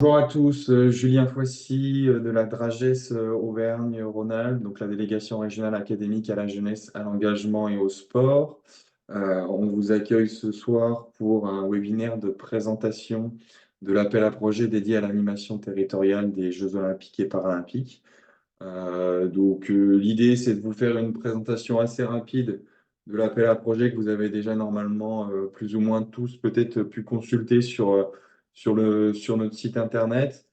Bonjour à tous, Julien Foissy de la Dragès Auvergne-Rhône-Alpes, donc la délégation régionale académique à la jeunesse, à l'engagement et au sport. On vous accueille ce soir pour un webinaire de présentation de l'appel à projet dédié à l'animation territoriale des Jeux olympiques et paralympiques. L'idée, c'est de vous faire une présentation assez rapide de l'appel à projet que vous avez déjà normalement plus ou moins tous peut-être pu consulter sur notre site internet.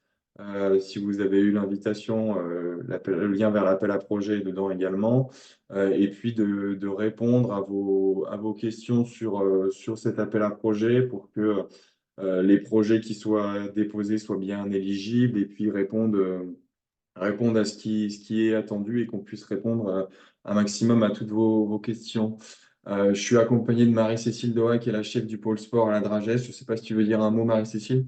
Si vous avez eu l'invitation, le lien vers l'appel à projet est dedans également. Et puis de répondre à vos questions sur cet appel à projet pour que les projets qui soient déposés soient bien éligibles et puis répondre à ce qui est attendu et qu'on puisse répondre un maximum à toutes vos questions. Je suis accompagné de Marie-Cécile Doha, qui est la chef du pôle sport à la Dragès. Je ne sais pas si tu veux dire un mot, Marie-Cécile.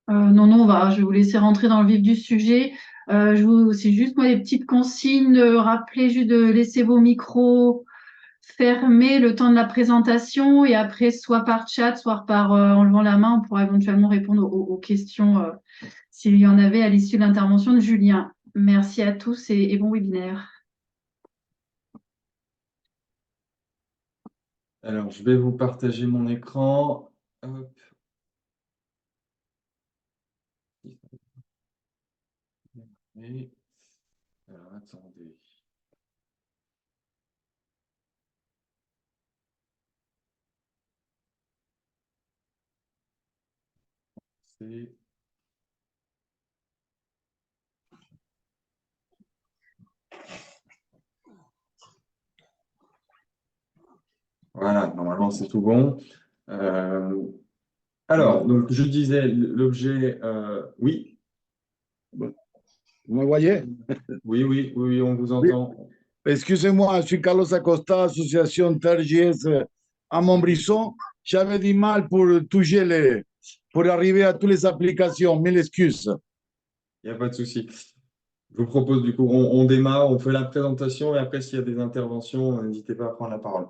Non, non, je vais vous laisser rentrer dans le vif du sujet. C'est juste moi les petites consignes. Rappelez juste de laisser vos micros fermés le temps de la présentation et après, soit par chat, soit par en levant la main, on pourra éventuellement répondre aux questions s'il y en avait à l'issue de l'intervention de Julien. Merci à tous et bon webinaire. Alors, je vais vous partager mon écran. Hop. Et- Alors, attendez. C'est- Voilà, normalement, c'est tout bon. Euh, alors, donc, je disais, l'objet, oui, Vous me voyez? oui, on vous Oui. entend. Excusez-moi, je suis Carlos Acosta, association TRGS à Montbrisson. J'avais du mal pour arriver à toutes les applications. Mille excuses. Il n'y a pas de souci. Je vous propose du coup, on démarre, on fait la présentation et après, s'il y a des interventions, n'hésitez pas à prendre la parole.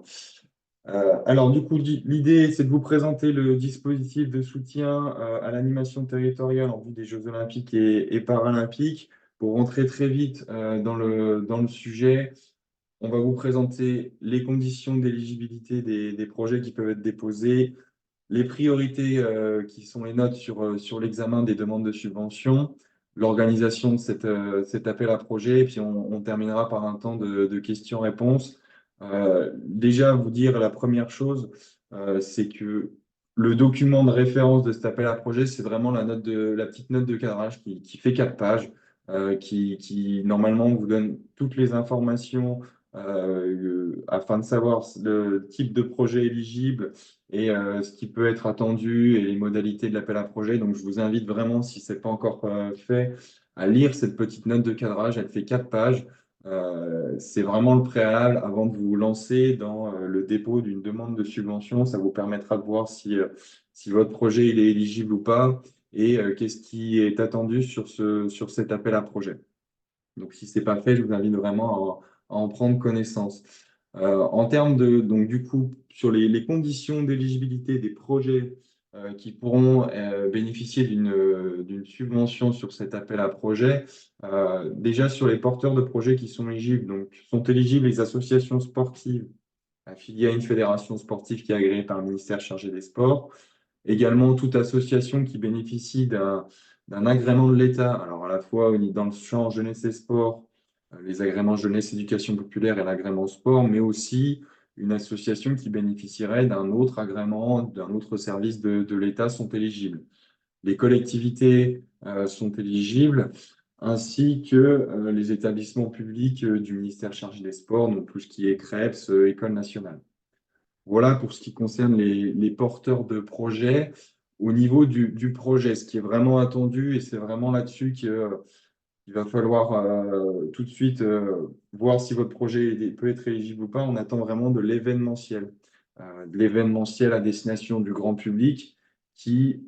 Alors, du coup, l'idée, c'est de vous présenter le dispositif de soutien à l'animation territoriale en vue des Jeux olympiques et paralympiques. Pour rentrer très vite dans le sujet, on va vous présenter les conditions d'éligibilité des projets qui peuvent être déposés, les priorités qui sont les notes sur l'examen des demandes de subvention, l'organisation de cet appel à projet, et puis on terminera par un temps de questions-réponses. Déjà, vous dire la première chose, c'est que le document de référence de cet appel à projet, c'est vraiment la petite note de cadrage qui fait 4 pages, qui normalement vous donne toutes les informations afin de savoir le type de projet éligible et ce qui peut être attendu et les modalités de l'appel à projet. Donc, je vous invite vraiment, si ce n'est pas encore fait, à lire cette petite note de cadrage. Elle fait 4 pages. C'est vraiment le préalable avant de vous lancer dans le dépôt d'une demande de subvention. Ça vous permettra de voir si votre projet il est éligible ou pas et qu'est-ce qui est attendu sur cet appel à projet. Donc, si ce n'est pas fait, je vous invite vraiment à en prendre connaissance. En termes donc du coup, sur les conditions d'éligibilité des projets qui pourront bénéficier d'une subvention sur cet appel à projet, déjà sur les porteurs de projets qui sont éligibles, donc sont éligibles les associations sportives affiliées à une fédération sportive qui est agréée par le ministère chargé des Sports, également toute association qui bénéficie d'un agrément de l'État, alors à la fois dans le champ jeunesse et sport, les agréments jeunesse, éducation populaire et l'agrément sport, mais aussi une association qui bénéficierait d'un autre agrément, d'un autre service de l'État sont éligibles. Les collectivités sont éligibles, ainsi que les établissements publics du ministère chargé des sports, donc tout ce qui est CREPS, École nationale. Voilà pour ce qui concerne les porteurs de projets. Au niveau du projet, ce qui est vraiment attendu, et c'est vraiment là-dessus qu'il va falloir tout de suite voir si votre projet peut être éligible ou pas. On attend vraiment de l'événementiel à destination du grand public qui,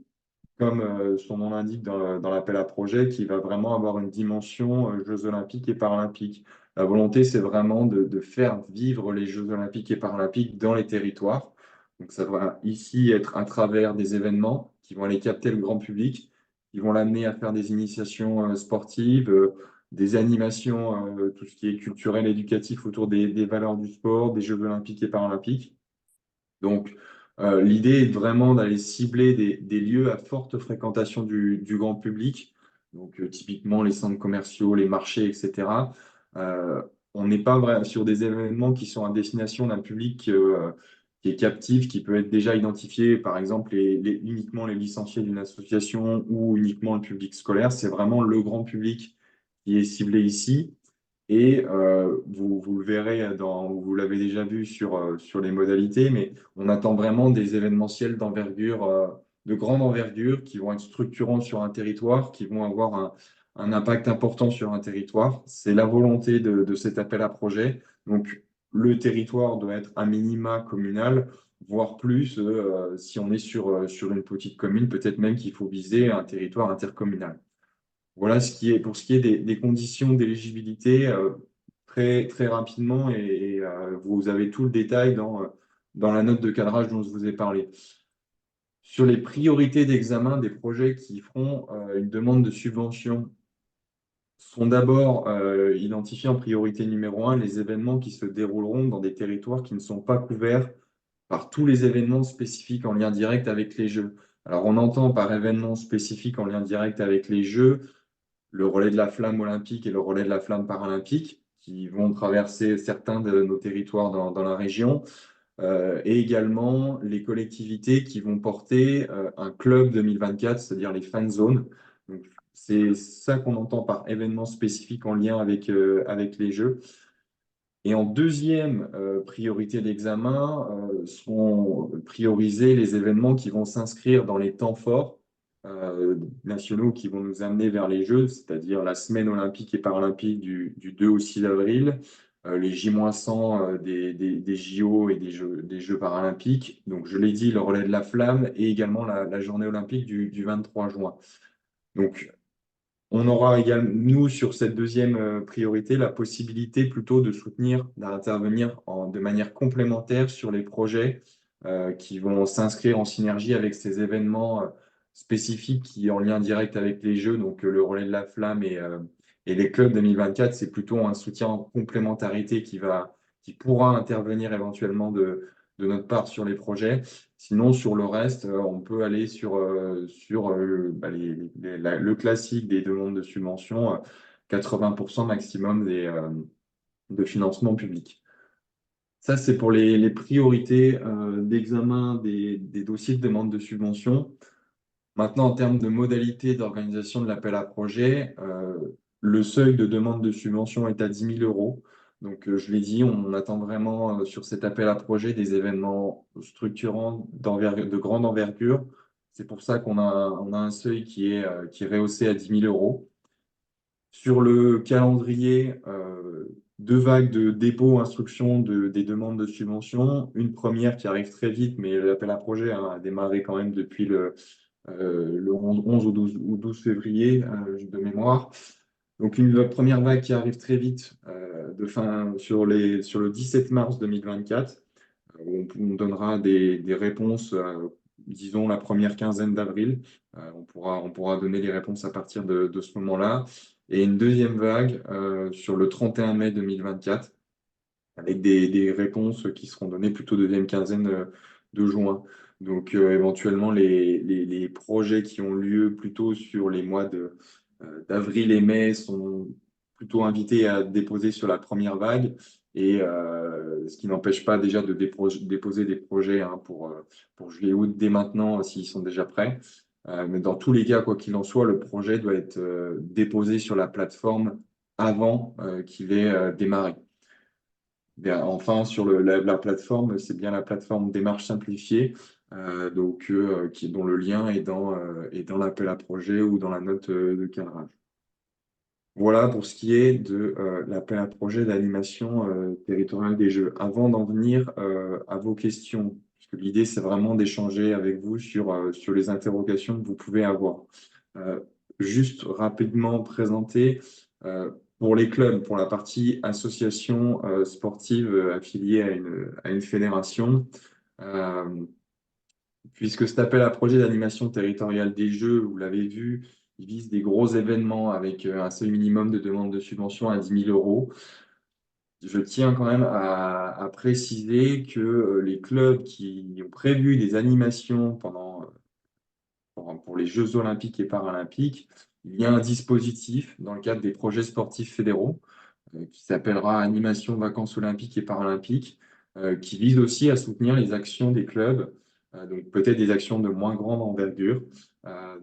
comme son nom l'indique dans l'appel à projet, qui va vraiment avoir une dimension Jeux olympiques et paralympiques. La volonté, c'est vraiment de faire vivre les Jeux olympiques et paralympiques dans les territoires. Donc, ça va ici être à travers des événements qui vont aller capter le grand public, qui vont l'amener à faire des initiations sportives, des animations, tout ce qui est culturel, éducatif autour des valeurs du sport, des Jeux olympiques et paralympiques. Donc, l'idée est vraiment d'aller cibler des lieux à forte fréquentation du grand public, donc typiquement les centres commerciaux, les marchés, etc. Euh, on n'est pas sur des événements qui sont à destination d'un public qui est captif, qui peut être déjà identifié, par exemple uniquement les licenciés d'une association ou uniquement le public scolaire. C'est vraiment le grand public qui est ciblé ici. Et vous le verrez vous l'avez déjà vu sur les modalités, mais on attend vraiment des événementiels d'envergure, de grande envergure, qui vont être structurants sur un territoire, qui vont avoir un impact important sur un territoire. C'est la volonté de cet appel à projet. Donc, le territoire doit être à minima communal, voire plus, si on est sur une petite commune, peut-être même qu'il faut viser un territoire intercommunal. Voilà pour ce qui est des conditions d'éligibilité très, très rapidement et vous avez tout le détail dans la note de cadrage dont je vous ai parlé. Sur les priorités d'examen des projets qui feront une demande de subvention, sont d'abord identifiés en priorité numéro 1 les événements qui se dérouleront dans des territoires qui ne sont pas couverts par tous les événements spécifiques en lien direct avec les Jeux. Alors on entend par événements spécifiques en lien direct avec les Jeux le relais de la flamme olympique et le relais de la flamme paralympique, qui vont traverser certains de nos territoires dans la région, et également les collectivités qui vont porter un club 2024, c'est-à-dire les fan zones. Donc, c'est ça qu'on entend par événements spécifiques en lien avec les Jeux. Et en deuxième priorité d'examen sont priorisés les événements qui vont s'inscrire dans les temps forts nationaux qui vont nous amener vers les Jeux, c'est-à-dire la semaine olympique et paralympique du 2 au 6 avril, les J-100 des JO et des Jeux paralympiques. Donc, je l'ai dit, le relais de la flamme et également la journée olympique du 23 juin. Donc, on aura également, nous, sur cette deuxième priorité, la possibilité plutôt de soutenir, d'intervenir de manière complémentaire sur les projets qui vont s'inscrire en synergie avec ces événements spécifiques qui en lien direct avec les Jeux, donc le relais de la flamme et les clubs 2024, c'est plutôt un soutien en complémentarité qui pourra intervenir éventuellement de notre part sur les projets. Sinon, sur le reste, on peut aller sur le classique des demandes de subvention, 80% maximum de financement public. Ça, c'est pour les priorités d'examen des dossiers de demande de subvention. Maintenant, en termes de modalités d'organisation de l'appel à projet, le seuil de demande de subvention est à 10 000 euros. Donc, je l'ai dit, on attend vraiment sur cet appel à projet des événements structurants de grande envergure. C'est pour ça on a un seuil qui est rehaussé à 10 000 euros. Sur le calendrier, deux vagues de dépôt, instruction des demandes de subvention. Une première qui arrive très vite, mais l'appel à projet a démarré quand même depuis le 11 ou 12 février de mémoire. Donc une première vague qui arrive très vite sur le 17 mars 2024. On donnera des réponses, disons la première quinzaine d'avril. On pourra donner les réponses à partir de ce moment-là. Et une deuxième vague sur le 31 mai 2024 avec des réponses qui seront données plutôt deuxième quinzaine de juin. Donc, éventuellement, les projets qui ont lieu plutôt sur les mois d'avril et mai sont plutôt invités à déposer sur la première vague, et ce qui n'empêche pas déjà de déposer des projets pour juillet-août dès maintenant s'ils sont déjà prêts. Mais dans tous les cas, quoi qu'il en soit, le projet doit être déposé sur la plateforme avant qu'il ait démarré. Bien, enfin, sur la plateforme, c'est bien la plateforme Démarche simplifiée, dont le lien est dans l'appel à projet ou dans la note de cadrage. Voilà pour ce qui est de l'appel à projet d'animation territoriale des Jeux. Avant d'en venir à vos questions, puisque l'idée, c'est vraiment d'échanger avec vous sur les interrogations que vous pouvez avoir. Juste rapidement présenter pour les clubs, pour la partie association sportive affiliée à une fédération, puisque cet appel à projet d'animation territoriale des Jeux, vous l'avez vu, il vise des gros événements avec un seuil minimum de demande de subvention à 10 000 euros. Je tiens quand même à préciser que les clubs qui ont prévu des animations pour les Jeux olympiques et paralympiques, il y a un dispositif dans le cadre des projets sportifs fédéraux qui s'appellera Animation Vacances olympiques et paralympiques, qui vise aussi à soutenir les actions des clubs, donc peut-être des actions de moins grande envergure,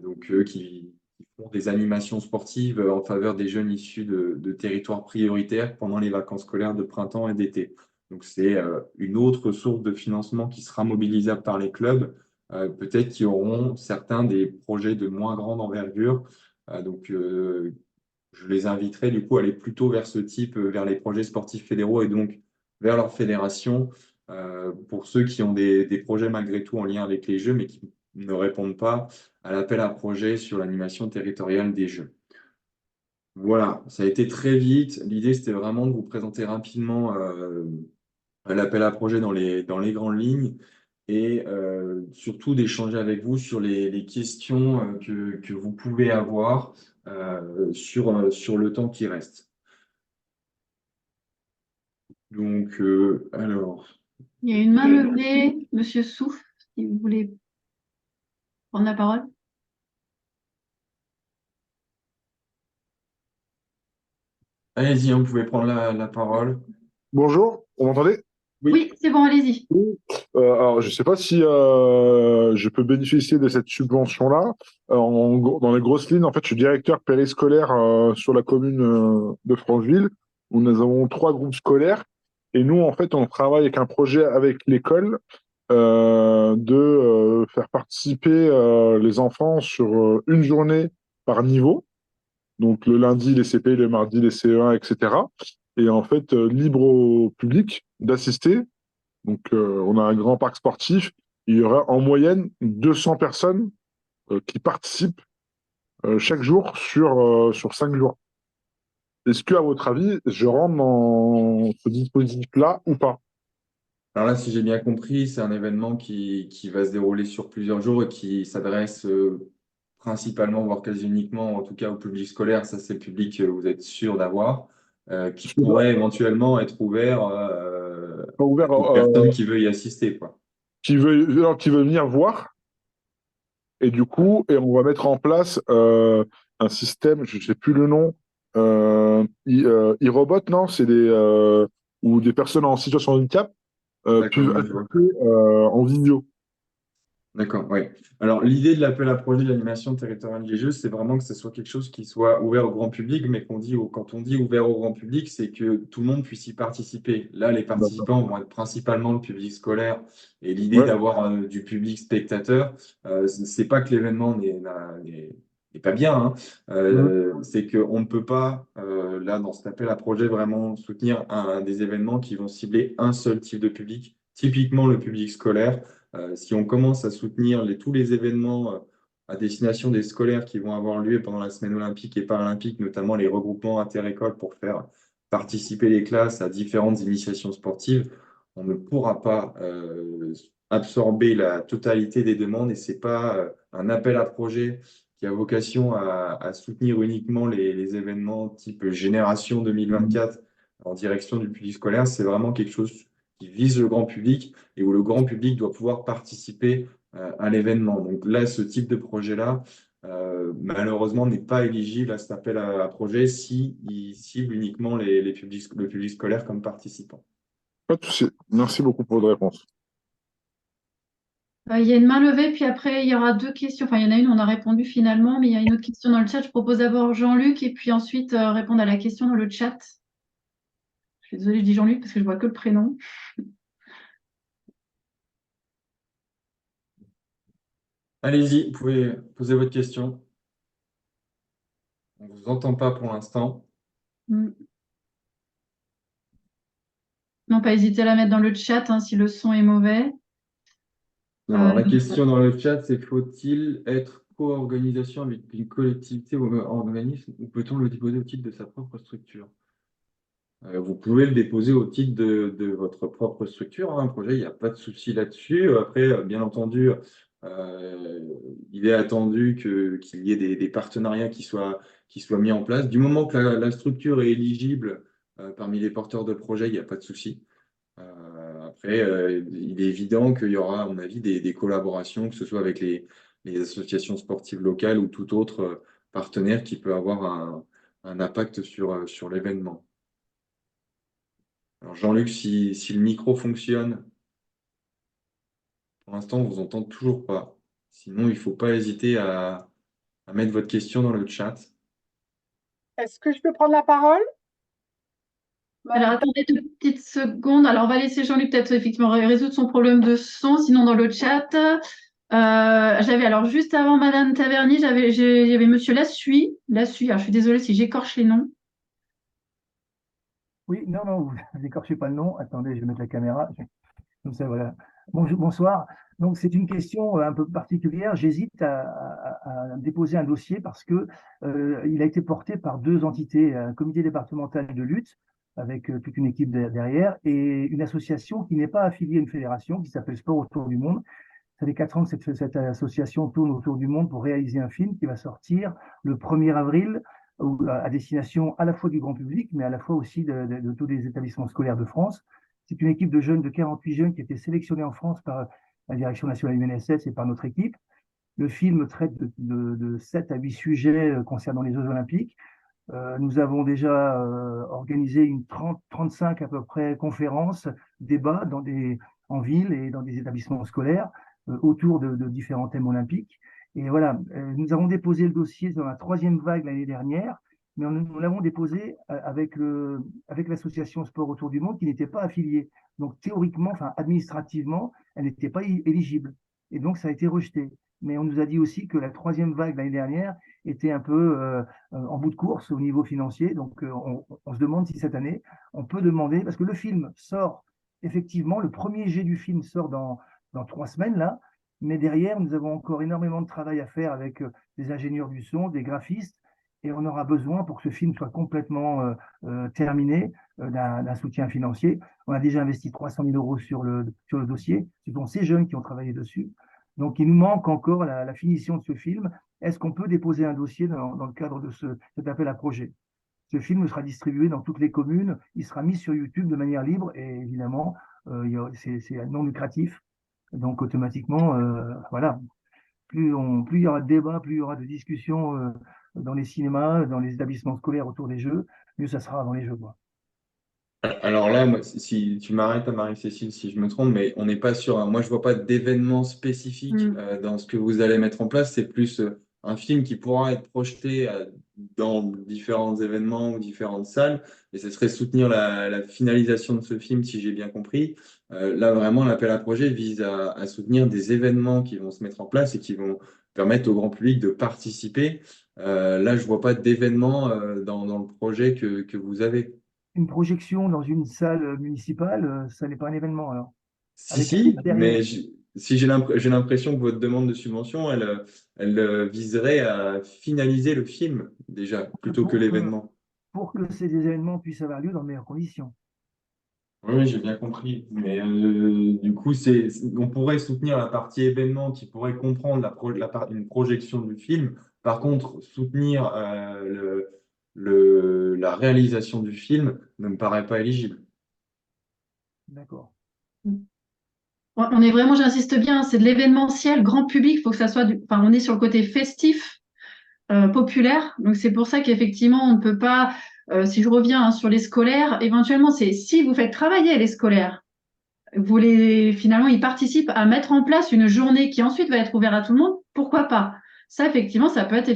donc qui font des animations sportives en faveur des jeunes issus de territoires prioritaires pendant les vacances scolaires de printemps et d'été. Donc c'est une autre source de financement qui sera mobilisable par les clubs, peut-être qui auront certains des projets de moins grande envergure. Donc, je les inviterai du coup à aller plutôt vers ce type, vers les projets sportifs fédéraux et donc vers leur fédération, pour ceux qui ont des projets malgré tout en lien avec les Jeux, mais qui ne répondent pas à l'appel à projet sur l'animation territoriale des Jeux. Voilà, ça a été très vite. L'idée, c'était vraiment de vous présenter rapidement l'appel à projet dans les grandes lignes et surtout d'échanger avec vous sur les questions que vous pouvez avoir sur le temps qui reste. Donc, alors, Il y a une main levée, Monsieur Souf, si vous voulez prendre la parole. allez-y, vous pouvez prendre la parole. Bonjour, vous m'entendez? Oui, Oui, c'est bon, allez-y. Alors, je ne sais pas si je peux bénéficier de cette subvention-là. Dans les grosses lignes, en fait, je suis directeur périscolaire sur la commune de Francheville, où nous avons 3 groupes scolaires. Et nous, en fait, on travaille avec un projet avec l'école de faire participer les enfants sur une journée par niveau. Donc, le lundi, les CP, le mardi, les CE1, etc. Et en fait, libre au public d'assister. Donc, on a un grand parc sportif. Il y aura en moyenne 200 personnes qui participent chaque jour sur 5 jours. Est-ce que, à votre avis, je rentre dans ce dispositif-là ou pas? alors là, si j'ai bien compris, c'est un événement qui va se dérouler sur plusieurs jours et qui s'adresse principalement, voire quasi uniquement, en tout cas au public scolaire. Ça, c'est le public que vous êtes sûr d'avoir, qui pourrait éventuellement être ouvert Pas à ouvert, toute personne qui veut y assister, quoi. qui veut venir voir. Et du coup, on va mettre en place un système, je ne sais plus le nom, e-robot, non? C'est où des personnes en situation de handicap D'accord, peuvent oui, je vois. assister en vidéo. D'accord, oui. Alors, l'idée de l'appel à projet de l'animation territoriale des Jeux, c'est vraiment que ce soit quelque chose qui soit ouvert au grand public, mais quand on dit ouvert au grand public, c'est que tout le monde puisse y participer. Là, les D'accord. participants vont être principalement le public scolaire, et l'idée Ouais. d'avoir du public spectateur, c'est pas que l'événement n'est pas bien, hein. Mhm. C'est qu'on ne peut pas, là, dans cet appel à projet, vraiment soutenir des événements qui vont cibler un seul type de public, typiquement le public scolaire. Si on commence à soutenir tous les événements à destination des scolaires qui vont avoir lieu pendant la semaine olympique et paralympique, notamment les regroupements inter-écoles pour faire participer les classes à différentes initiations sportives, on ne pourra pas absorber la totalité des demandes et ce n'est pas un appel à projet qui a vocation à soutenir uniquement les événements type Génération 2024 en direction du public scolaire. C'est vraiment quelque chose qui vise le grand public et où le grand public doit pouvoir participer à l'événement. Donc là, ce type de projet-là, malheureusement, n'est pas éligible à cet appel à projet s'il cible uniquement le public scolaire comme participant. Pas de souci. Merci beaucoup pour votre réponse. Il y a une main levée, puis après, il y aura deux questions. Enfin, il y en a une, on a répondu finalement, mais il y a une autre question dans le chat. Je propose d'abord Jean-Luc et puis ensuite répondre à la question dans le chat. Je suis désolée, je dis Jean-Luc parce que je vois que le prénom. Allez-y, vous pouvez poser votre question. On ne vous entend pas pour l'instant. Mm. Non, pas hésiter à la mettre dans le chat hein, si le son est mauvais. Alors, la question dans le chat, c'est faut-il être co-organisation avec une collectivité ou un organisme ou peut-on le déposer au titre de sa propre structure? Vous pouvez le déposer au titre de votre propre structure, hein, un projet, il n'y a pas de souci là-dessus. Après, bien entendu, Il est attendu qu'il y ait des partenariats qui soient mis en place. Du moment que la structure est éligible parmi les porteurs de projets, il n'y a pas de souci. Après, il est évident qu'il y aura, à mon avis, des collaborations, que ce soit avec les associations sportives locales ou tout autre partenaire qui peut avoir un impact sur l'événement. Alors, Jean-Luc, si le micro fonctionne, pour l'instant, on ne vous entend toujours pas. Sinon, il ne faut pas hésiter à mettre votre question dans le chat. Est-ce que je peux prendre la parole? Alors, attendez 2 petites secondes. Alors, on va laisser Jean-Luc peut-être effectivement résoudre son problème de son. Sinon, dans le chat, j'avais alors juste avant Madame Taverny, il y avait Monsieur Lassuy. Lassuy, alors je suis désolée si j'écorche les noms. Oui, non, non, vous n'écorchez pas le nom. Attendez, je vais mettre la caméra. Comme ça, voilà. Bonjour, bonsoir. Donc, c'est une question un peu particulière. J'hésite à déposer un dossier parce que il a été porté par 2 entités, un comité départemental de lutte avec toute une équipe derrière et une association qui n'est pas affiliée à une fédération qui s'appelle Sport autour du monde. Ça fait 4 ans que cette association tourne autour du monde pour réaliser un film qui va sortir le 1er avril à destination à la fois du grand public, mais à la fois aussi de tous les établissements scolaires de France. C'est une équipe de jeunes, de 48 jeunes qui a été sélectionnés en France par la Direction nationale du UNSS et par notre équipe. Le film traite de 7 à 8 sujets concernant les Jeux Olympiques. Nous avons déjà organisé 35 à peu près conférences, débats en ville et dans des établissements scolaires autour de différents thèmes olympiques. Et voilà, nous avons déposé le dossier dans la 3e vague l'année dernière, mais nous l'avons déposé avec l'association Sport autour du monde qui n'était pas affiliée. Donc théoriquement, enfin administrativement, elle n'était pas éligible. Et donc ça a été rejeté. Mais on nous a dit aussi que la 3e vague l'année dernière était un peu en bout de course au niveau financier. Donc on se demande si cette année, on peut demander, parce que le film sort, effectivement, le premier jet du film sort dans 3 semaines là, mais derrière, nous avons encore énormément de travail à faire avec des ingénieurs du son, des graphistes, et on aura besoin, pour que ce film soit complètement terminé, d'un soutien financier. On a déjà investi 300 000 euros sur le dossier. Ce sont ces jeunes qui ont travaillé dessus. Donc, il nous manque encore la finition de ce film. Est-ce qu'on peut déposer un dossier dans le cadre de cet appel à projet? Ce film sera distribué dans toutes les communes. Il sera mis sur YouTube de manière libre et évidemment, c'est non lucratif. Donc, automatiquement, voilà, plus il y aura de débats, plus il y aura de discussions dans les cinémas, dans les établissements scolaires autour des Jeux, mieux ça sera avant les Jeux, quoi. Alors là, moi, si tu m'arrêtes, Marie-Cécile, si je me trompe, mais on n'est pas sur. Moi, je vois pas d'événement spécifique dans ce que vous allez mettre en place. C'est plus un film qui pourra être projeté dans différents événements ou différentes salles. Et ce serait soutenir la finalisation de ce film, si j'ai bien compris. Là, vraiment, l'appel à projet vise à soutenir des événements qui vont se mettre en place et qui vont permettre au grand public de participer. Là, je vois pas d'événement dans le projet que vous avez. Une projection dans une salle municipale, ça n'est pas un événement, alors. Si, mais si j'ai l'impression que votre demande de subvention, elle viserait à finaliser le film déjà, plutôt que l'événement. Pour que ces événements puissent avoir lieu dans de meilleures conditions. Oui, j'ai bien compris. Mais du coup, on pourrait soutenir la partie événement qui pourrait comprendre une projection du film. Par contre, soutenir la réalisation du film ne me paraît pas éligible. D'accord. On est vraiment, j'insiste bien, c'est de l'événementiel, grand public, il faut que ça soit on est sur le côté festif, populaire. Donc c'est pour ça qu'effectivement, on ne peut pas, si je reviens sur les scolaires, éventuellement, c'est si vous faites travailler les scolaires, finalement, ils participent à mettre en place une journée qui ensuite va être ouverte à tout le monde, pourquoi pas? Ça, effectivement, ça peut être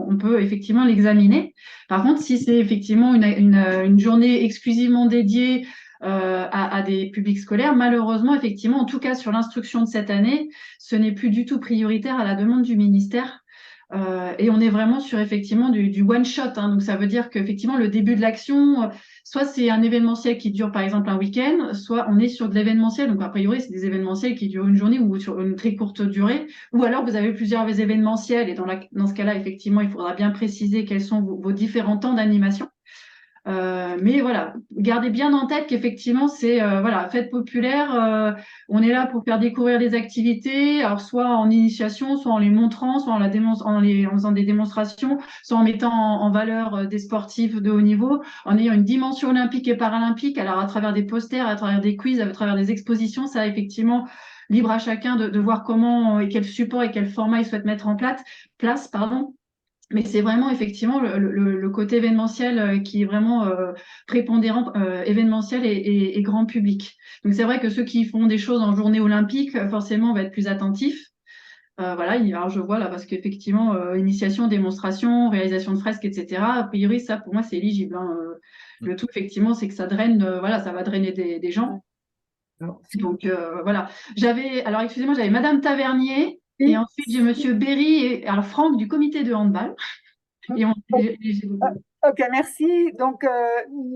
on peut effectivement l'examiner. Par contre, si c'est effectivement une journée exclusivement dédiée à des publics scolaires, malheureusement, effectivement, en tout cas sur l'instruction de cette année, ce n'est plus du tout prioritaire à la demande du ministère. Et on est vraiment sur effectivement du one shot. Donc ça veut dire qu'effectivement le début de l'action, soit c'est un événementiel qui dure par exemple un week-end, soit on est sur de l'événementiel. Donc a priori c'est des événementiels qui durent une journée ou sur une très courte durée. Ou alors vous avez plusieurs événementiels et dans ce cas-là effectivement il faudra bien préciser quels sont vos différents temps d'animation. Mais voilà, gardez bien en tête qu'effectivement, c'est voilà, fête populaire. On est là pour faire découvrir les activités, alors soit en initiation, soit en les montrant, soit en faisant des démonstrations, soit en mettant en valeur des sportifs de haut niveau, en ayant une dimension olympique et paralympique, alors à travers des posters, à travers des quiz, à travers des expositions, ça effectivement libre à chacun de voir comment et quel support et quel format il souhaite mettre en place, pardon. Mais c'est vraiment effectivement le côté événementiel qui est vraiment prépondérant, événementiel et grand public. Donc c'est vrai que ceux qui font des choses en journée olympique, forcément, vont être plus attentifs. Voilà, alors je vois là, parce qu'effectivement, initiation, démonstration, réalisation de fresques, etc., a priori, ça, pour moi, c'est éligible, hein. Le tout, effectivement, c'est que ça draine, voilà, ça va drainer des gens. Alors, Donc, voilà. Alors, excusez-moi, j'avais Madame Tavernier, et Oui. ensuite, j'ai Monsieur Berry, et alors Franck du comité de handball. Et Ok, merci. Donc,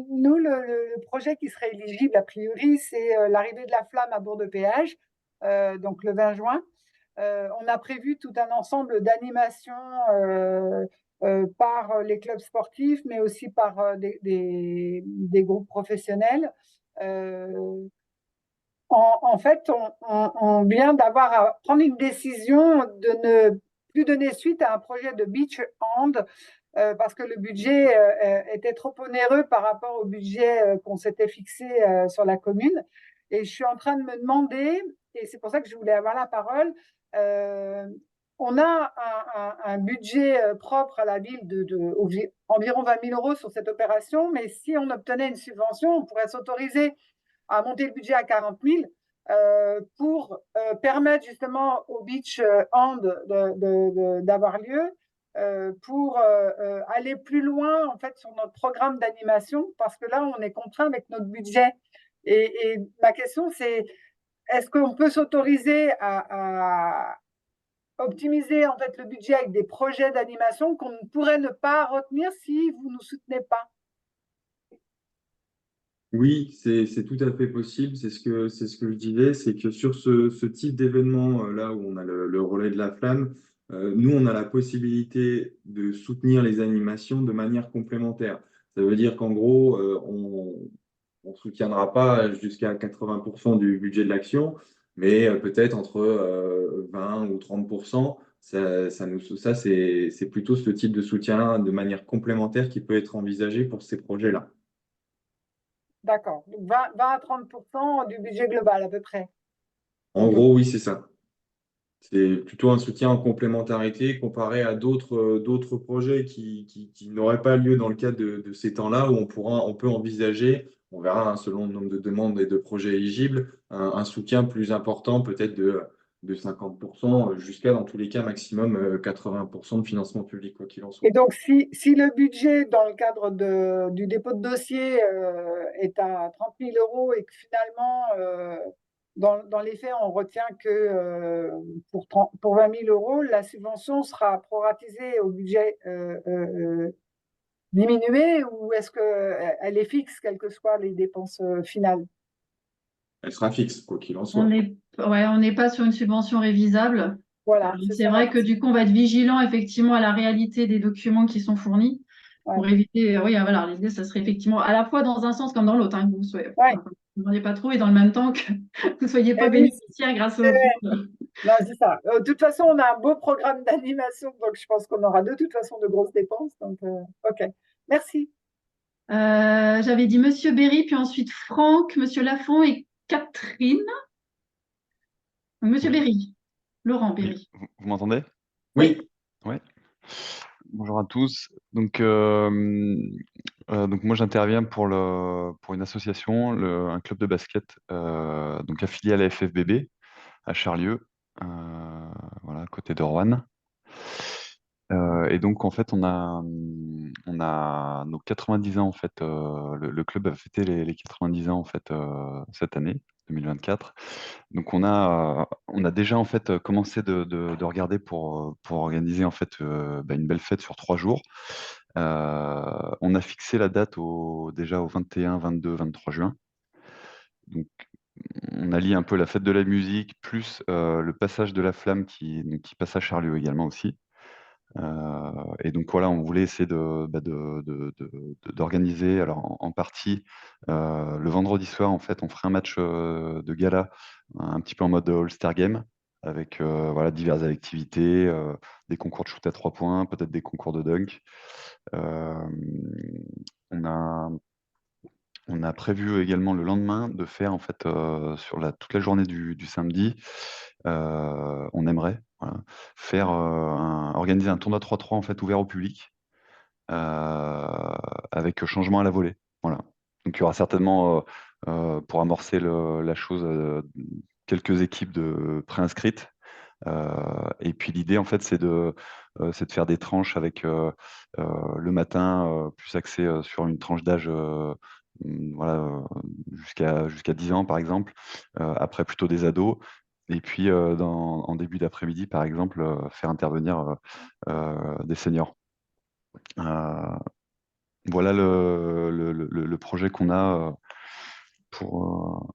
nous, le projet qui serait éligible, a priori, c'est l'arrivée de la flamme à Bourg-de-Péage, donc le 20 juin. On a prévu tout un ensemble d'animations par les clubs sportifs, mais aussi par des groupes professionnels. En fait, on vient d'avoir à prendre une décision de ne plus donner suite à un projet de beach hand parce que le budget était trop onéreux par rapport au budget qu'on s'était fixé sur la commune. Et je suis en train de me demander, et c'est pour ça que je voulais avoir la parole, on a un budget propre à la ville environ 20 000 euros sur cette opération, mais si on obtenait une subvention, on pourrait s'autoriser à monter le budget à 40 000 pour permettre justement au beach hand d'avoir lieu, pour aller plus loin en fait sur notre programme d'animation, parce que là on est contraint avec notre budget. Et ma question c'est, est-ce qu'on peut s'autoriser à optimiser en fait le budget avec des projets d'animation qu'on pourrait ne pas retenir si vous ne nous soutenez pas? Oui, c'est tout à fait possible. C'est ce que je disais, c'est que sur ce type d'événement là où on a le relais de la flamme, nous on a la possibilité de soutenir les animations de manière complémentaire. Ça veut dire qu'en gros, on soutiendra pas jusqu'à 80% du budget de l'action, mais peut-être entre 20 ou 30%. Ça c'est plutôt ce type de soutien de manière complémentaire qui peut être envisagé pour ces projets-là. D'accord. Donc 20 à 30% du budget global à peu près. En gros, oui, c'est ça. C'est plutôt un soutien en complémentarité comparé à d'autres projets qui n'auraient pas lieu dans le cadre de ces temps-là où on peut envisager, on verra hein, selon le nombre de demandes et de projets éligibles, un soutien plus important, peut-être de 50% jusqu'à, dans tous les cas, maximum 80% de financement public, quoi qu'il en soit. Et donc, si le budget dans le cadre du dépôt de dossier est à 30 000 euros et que finalement, dans les faits, on retient que pour 20 000 euros, la subvention sera proratisée au budget diminué, ou est-ce qu'elle est fixe, quelles que soient les dépenses finales? Elle sera fixe, quoi qu'il en on soit. n'est on n'est pas sur une subvention révisable. Voilà, c'est C'est ça. vrai que du coup, on va être vigilant effectivement à la réalité des documents qui sont fournis pour Ouais. éviter. Oui, voilà, l'idée, ça serait effectivement à la fois dans un sens comme dans l'autre, hein, que vous soyez, Ouais. enfin, que vous n'en ayez pas trop et dans le même temps que vous ne soyez pas Eh oui, bénéficiaire grâce au c'est vrai. fonds. Non, c'est ça. De toute façon, on a un beau programme d'animation, donc je pense qu'on aura de toute façon de grosses dépenses. Donc, OK. Merci. J'avais dit Monsieur Berry, puis ensuite Franck, Monsieur Lafont et Catherine. Monsieur Oui, Berry, Laurent oui. Berry. Vous m'entendez? Oui, Oui. Bonjour à tous. Donc moi j'interviens pour une association, un club de basket, donc affilié à la FFBB à Charlieu, voilà, à côté de Roanne. Et donc en fait on a nos 90 ans en fait. Le club a fêté les 90 ans en fait cette année 2024. Donc on a déjà en fait commencé de regarder pour organiser en fait une belle fête sur 3 jours. On a fixé la date déjà au 21, 22, 23 juin. Donc on allie un peu la fête de la musique plus le passage de la flamme qui passe à Charlieu également aussi. Et donc voilà, on voulait essayer d'organiser, alors en partie, le vendredi soir, en fait, on ferait un match de gala, un petit peu en mode All-Star Game, avec voilà, diverses activités, des concours de shoot à 3 points, peut-être des concours de dunk. Euh, on a, on a prévu également le lendemain de faire, en fait, sur toute la journée du samedi, on aimerait voilà, faire organiser un tournoi 3-3 en fait, ouvert au public, avec changement à la volée. Voilà. Donc il y aura certainement, pour amorcer la chose, quelques équipes de préinscrites. Et puis l'idée, en fait, c'est de faire des tranches avec le matin plus axé sur une tranche d'âge voilà, jusqu'à 10 ans, par exemple. Après, plutôt des ados. Et puis, en début d'après-midi, par exemple, faire intervenir des seniors. Euh, voilà le projet qu'on a pour,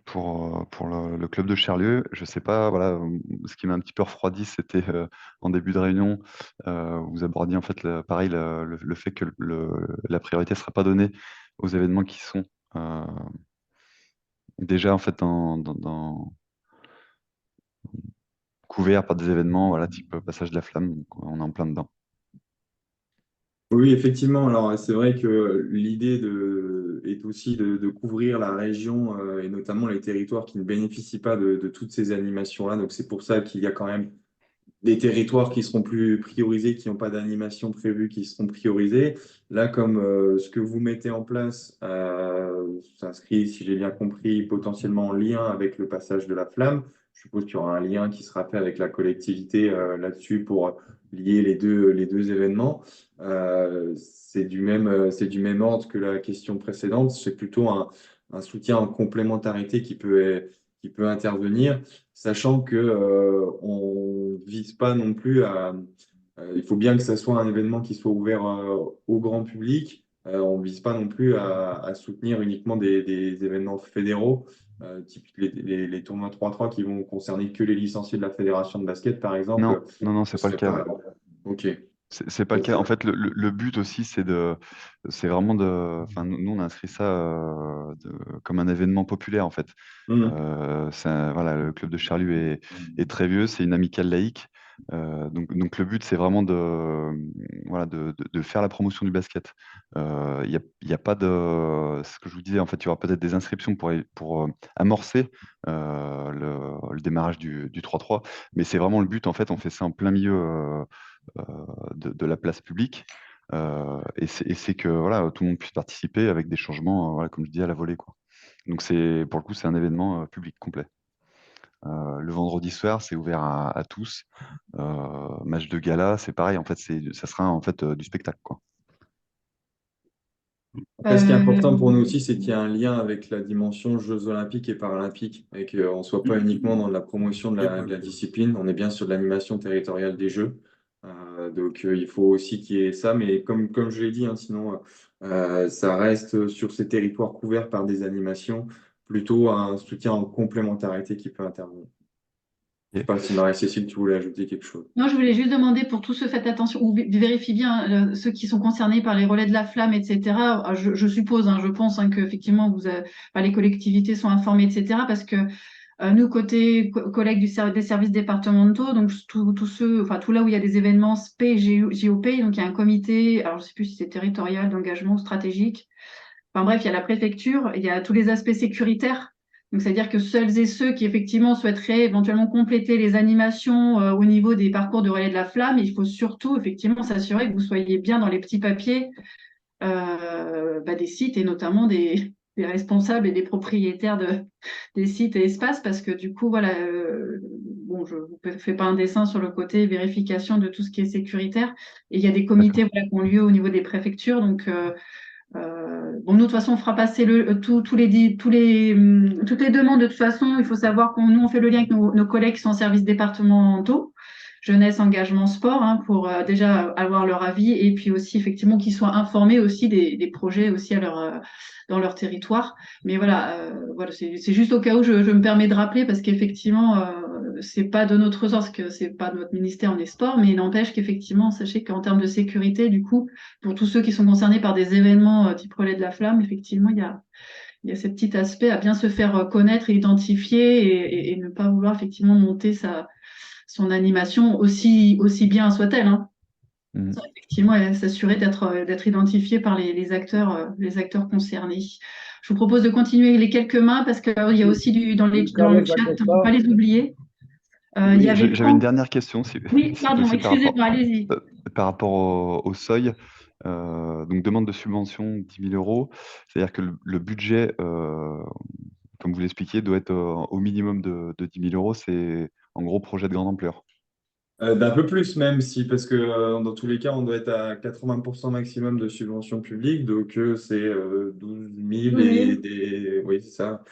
pour le club de Charlieu. Je sais pas, voilà, ce qui m'a un petit peu refroidi, c'était en début de réunion, vous abordiez en fait pareil le fait que la priorité ne sera pas donnée aux événements qui sont euh, déjà en fait couverts par des événements, voilà, type passage de la flamme. Donc, on est en plein dedans. Oui, effectivement. Alors, c'est vrai que est aussi de couvrir la région et notamment les territoires qui ne bénéficient pas de toutes ces animations-là. Donc, c'est pour ça qu'il y a quand même des territoires qui seront plus priorisés, qui n'ont pas d'animation prévue, qui seront priorisés. Là, comme ce que vous mettez en place s'inscrit, si j'ai bien compris, potentiellement en lien avec le passage de la flamme, je suppose qu'il y aura un lien qui sera fait avec la collectivité là-dessus pour lier les deux événements. C'est du même ordre que la question précédente. C'est plutôt un soutien en complémentarité qui peut intervenir, sachant que on vise pas non plus à. Il faut bien que ça soit un événement qui soit ouvert au grand public. On ne vise pas non plus à soutenir uniquement des événements fédéraux, type les tournois 3-3 qui vont concerner que les licenciés de la fédération de basket, par exemple. Non, non, non, Ce c'est pas le serait cas. pas. Ok. C'est pas le cas. En fait, le but aussi, c'est vraiment enfin, nous, on a inscrit ça comme un événement populaire, en fait. Mhm. Voilà, le club de Charlieu est très vieux, c'est une amicale laïque. Donc le but, c'est vraiment voilà, de faire la promotion du basket. Il y a pas de. Ce que je vous disais, en fait, il y aura peut-être des inscriptions pour amorcer le démarrage du 3-3, mais c'est vraiment le but, en fait, on fait ça en plein milieu de la place publique. Et c'est que voilà, tout le monde puisse participer avec des changements, voilà, comme je dis, à la volée, quoi. Donc pour le coup, c'est un événement public complet. Le vendredi soir, c'est ouvert à tous. Match de gala, c'est pareil, en fait, ça sera en fait du spectacle, quoi. Après, ce qui est important pour nous Euh, aussi, c'est qu'il y a un lien avec la dimension Jeux olympiques et paralympiques et qu'on ne soit pas uniquement dans la promotion de la discipline. On est bien sur de l'animation territoriale des Jeux. Donc, il faut aussi qu'il y ait ça. Mais comme je l'ai dit, hein, sinon, ça reste sur ces territoires couverts par des animations, plutôt un soutien en complémentarité qui peut intervenir. Je ne sais Et- pas si Marie-Cécile, tu voulais ajouter quelque chose. Non, je voulais juste demander pour tous ceux, faites attention, ou vérifiez bien ceux qui sont concernés par les relais de la flamme, etc. Je suppose, hein, je pense hein, que effectivement les collectivités sont informées, etc. Parce que nous, côté collègues des services départementaux, donc tous ceux, enfin tout là où il y a des événements SP, JOP, donc il y a un comité, alors je ne sais plus si c'est territorial, d'engagement ou stratégique. Enfin bref, il y a la préfecture, il y a tous les aspects sécuritaires. Donc, c'est-à-dire que seuls et ceux qui effectivement souhaiteraient éventuellement compléter les animations au niveau des parcours de relais de la flamme, il faut surtout effectivement s'assurer que vous soyez bien dans les petits papiers des sites et notamment des responsables et des propriétaires des sites et espaces parce que du coup, voilà, bon, je ne vous fais pas un dessin sur le côté vérification de tout ce qui est sécuritaire. Et il y a des comités D'accord. voilà, qui ont lieu au niveau des préfectures. Donc, bon, nous, de toute façon, on fera passer toutes les demandes. De toute façon, il faut savoir qu'on nous, on fait le lien avec nos collègues qui sont en services départementaux. jeunesse, engagement, sport, hein, pour déjà avoir leur avis et puis aussi effectivement qu'ils soient informés aussi des projets aussi dans leur territoire. Mais voilà, c'est juste au cas où je me permets de rappeler parce qu'effectivement, c'est pas de notre ressort, parce que c'est pas de notre ministère des Sports, mais il n'empêche qu'effectivement, sachez qu'en termes de sécurité, du coup, pour tous ceux qui sont concernés par des événements type relais de la flamme, effectivement, il y a ce petit aspect à bien se faire connaître et identifier et ne pas vouloir effectivement monter son animation aussi bien soit-elle, hein. Mhm. Effectivement, et s'assurer d'être identifié par les acteurs concernés. Je vous propose de continuer les quelques mains parce qu'il y a aussi dans le Carlos chat, on ne Acosta. peut pas les oublier. Il y avait J'avais une Franck. dernière question, si Oui, c'est pardon, possible, excusez-moi, allez-y. par rapport au seuil. Donc, demande de subvention 10 000 euros. C'est-à-dire que le budget, comme vous l'expliquiez, doit être au minimum de 10 000 euros. C'est en gros projet de grande ampleur. D'un peu plus même, si, parce que dans tous les cas, on doit être à 80% maximum de subventions publiques, donc c'est 12 000 12 et 000. Oui, c'est ça.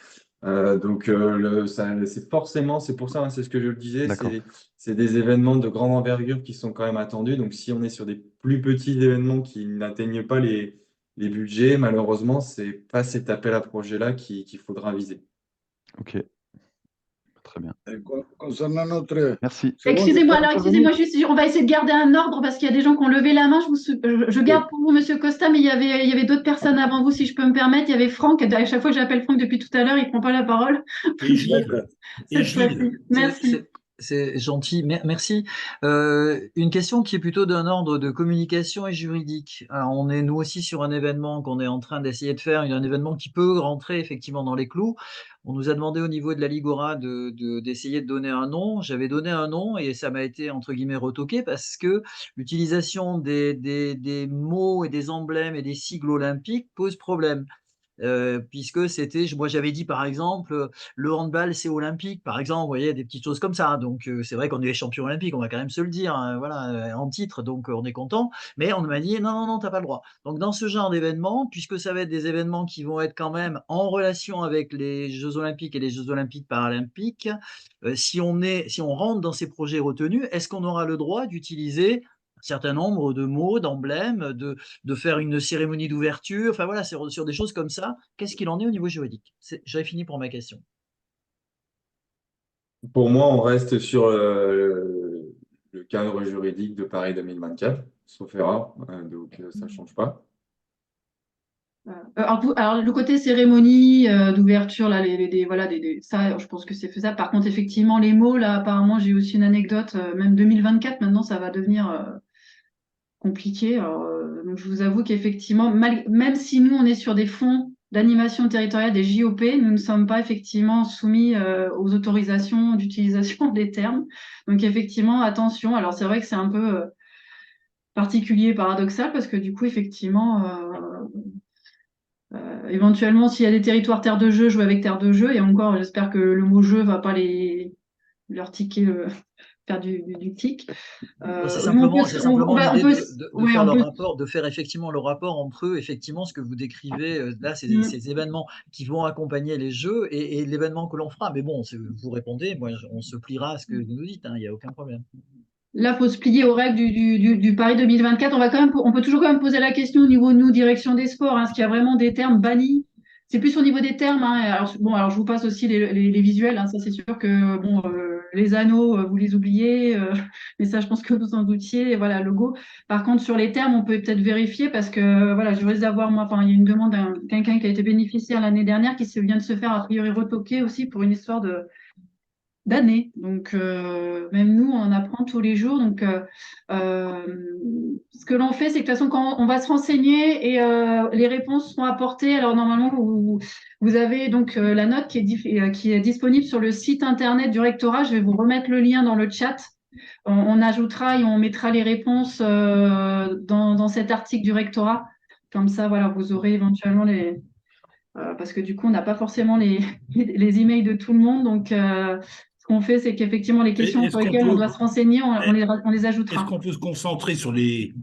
C'est forcément, c'est pour ça, hein, c'est ce que je le disais, D'accord. c'est des événements de grande envergure qui sont quand même attendus. Donc, si on est sur des plus petits événements qui n'atteignent pas les budgets, malheureusement, c'est pas cet appel à projet-là qu'il faudra viser. Ok. Très bien. Concernant notre Merci. Excusez-moi, juste, on va essayer de garder un ordre parce qu'il y a des gens qui ont levé la main. Je garde pour vous, Monsieur Costa, mais il y avait d'autres personnes avant vous, si je peux me permettre. Il y avait Franck. À chaque fois que j'appelle Franck depuis tout à l'heure, il ne prend pas la parole. Et Gilles. Et Cette fois-ci. Gilles. Merci. C'est gentil, merci. Une question qui est plutôt d'un ordre de communication et juridique. Alors, on est nous aussi sur un événement qu'on est en train d'essayer de faire, un événement qui peut rentrer effectivement dans les clous. On nous a demandé au niveau de la Ligora d'essayer de donner un nom. J'avais donné un nom et ça m'a été entre guillemets retoqué parce que l'utilisation des mots et des emblèmes et des sigles olympiques pose problème. Puisque moi j'avais dit par exemple, le handball c'est olympique, par exemple, vous voyez, des petites choses comme ça. Donc c'est vrai qu'on est les champions olympiques, on va quand même se le dire, hein, voilà, en titre, donc on est content. Mais on m'a dit non, t'as pas le droit. Donc dans ce genre d'événements, puisque ça va être des événements qui vont être quand même en relation avec les Jeux olympiques et les Jeux olympiques paralympiques, si on rentre dans ces projets retenus, est-ce qu'on aura le droit d'utiliser un certain nombre de mots, d'emblèmes, de faire une cérémonie d'ouverture, enfin voilà, sur des choses comme ça. Qu'est-ce qu'il en est au niveau juridique? J'avais fini pour ma question. Pour moi, on reste sur le cadre juridique de Paris 2024, sauf erreur, donc ça ne change pas. Alors, le côté cérémonie d'ouverture, là, ça, je pense que c'est faisable. Par contre, effectivement, les mots, là, apparemment, j'ai aussi une anecdote, même 2024, maintenant, ça va devenir compliqué. Alors, donc, je vous avoue qu'effectivement, même si nous, on est sur des fonds d'animation territoriale des JOP, nous ne sommes pas effectivement soumis aux autorisations d'utilisation des termes. Donc, effectivement, attention. Alors, c'est vrai que c'est un peu particulier, paradoxal, parce que du coup, effectivement, éventuellement, s'il y a des territoires terre de jeu, jouer avec terre de jeu. Et encore, j'espère que le mot jeu va pas leur tiquer faire du tic. C'est simplement l'idée de faire le rapport, de faire effectivement le rapport entre eux, effectivement, ce que vous décrivez là, ces événements qui vont accompagner les jeux et l'événement que l'on fera. Mais bon, vous répondez, moi, on se pliera à ce que vous nous dites, hein, il n'y a aucun problème. Là, il faut se plier aux règles du Paris 2024. On peut toujours quand même poser la question au niveau de nous, direction des sports, hein, est-ce qu'il y a vraiment des termes bannis? C'est plus au niveau des termes, hein. Alors je vous passe aussi les visuels, hein. Ça, c'est sûr que bon, les anneaux, vous les oubliez, mais ça, je pense que vous en doutiez. Et voilà, logo. Par contre, sur les termes, on peut peut-être vérifier parce que voilà, je risque d'avoir moi, il y a une demande d'un quelqu'un qui a été bénéficiaire l'année dernière qui vient de se faire a priori retoquer aussi pour une histoire d'années. Donc, même nous, on en apprend tous les jours. Donc, ce que l'on fait, c'est que de toute façon, quand on va se renseigner et les réponses sont apportées, alors normalement, vous avez donc la note qui est disponible sur le site internet du rectorat. Je vais vous remettre le lien dans le chat. On ajoutera et on mettra les réponses dans cet article du rectorat. Comme ça, voilà, vous aurez éventuellement parce que du coup, on n'a pas forcément les emails de tout le monde. Donc, ce qu'on fait, c'est qu'effectivement, les questions sur lesquelles on doit se renseigner, on les ajoutera. Est-ce qu'on peut se concentrer sur les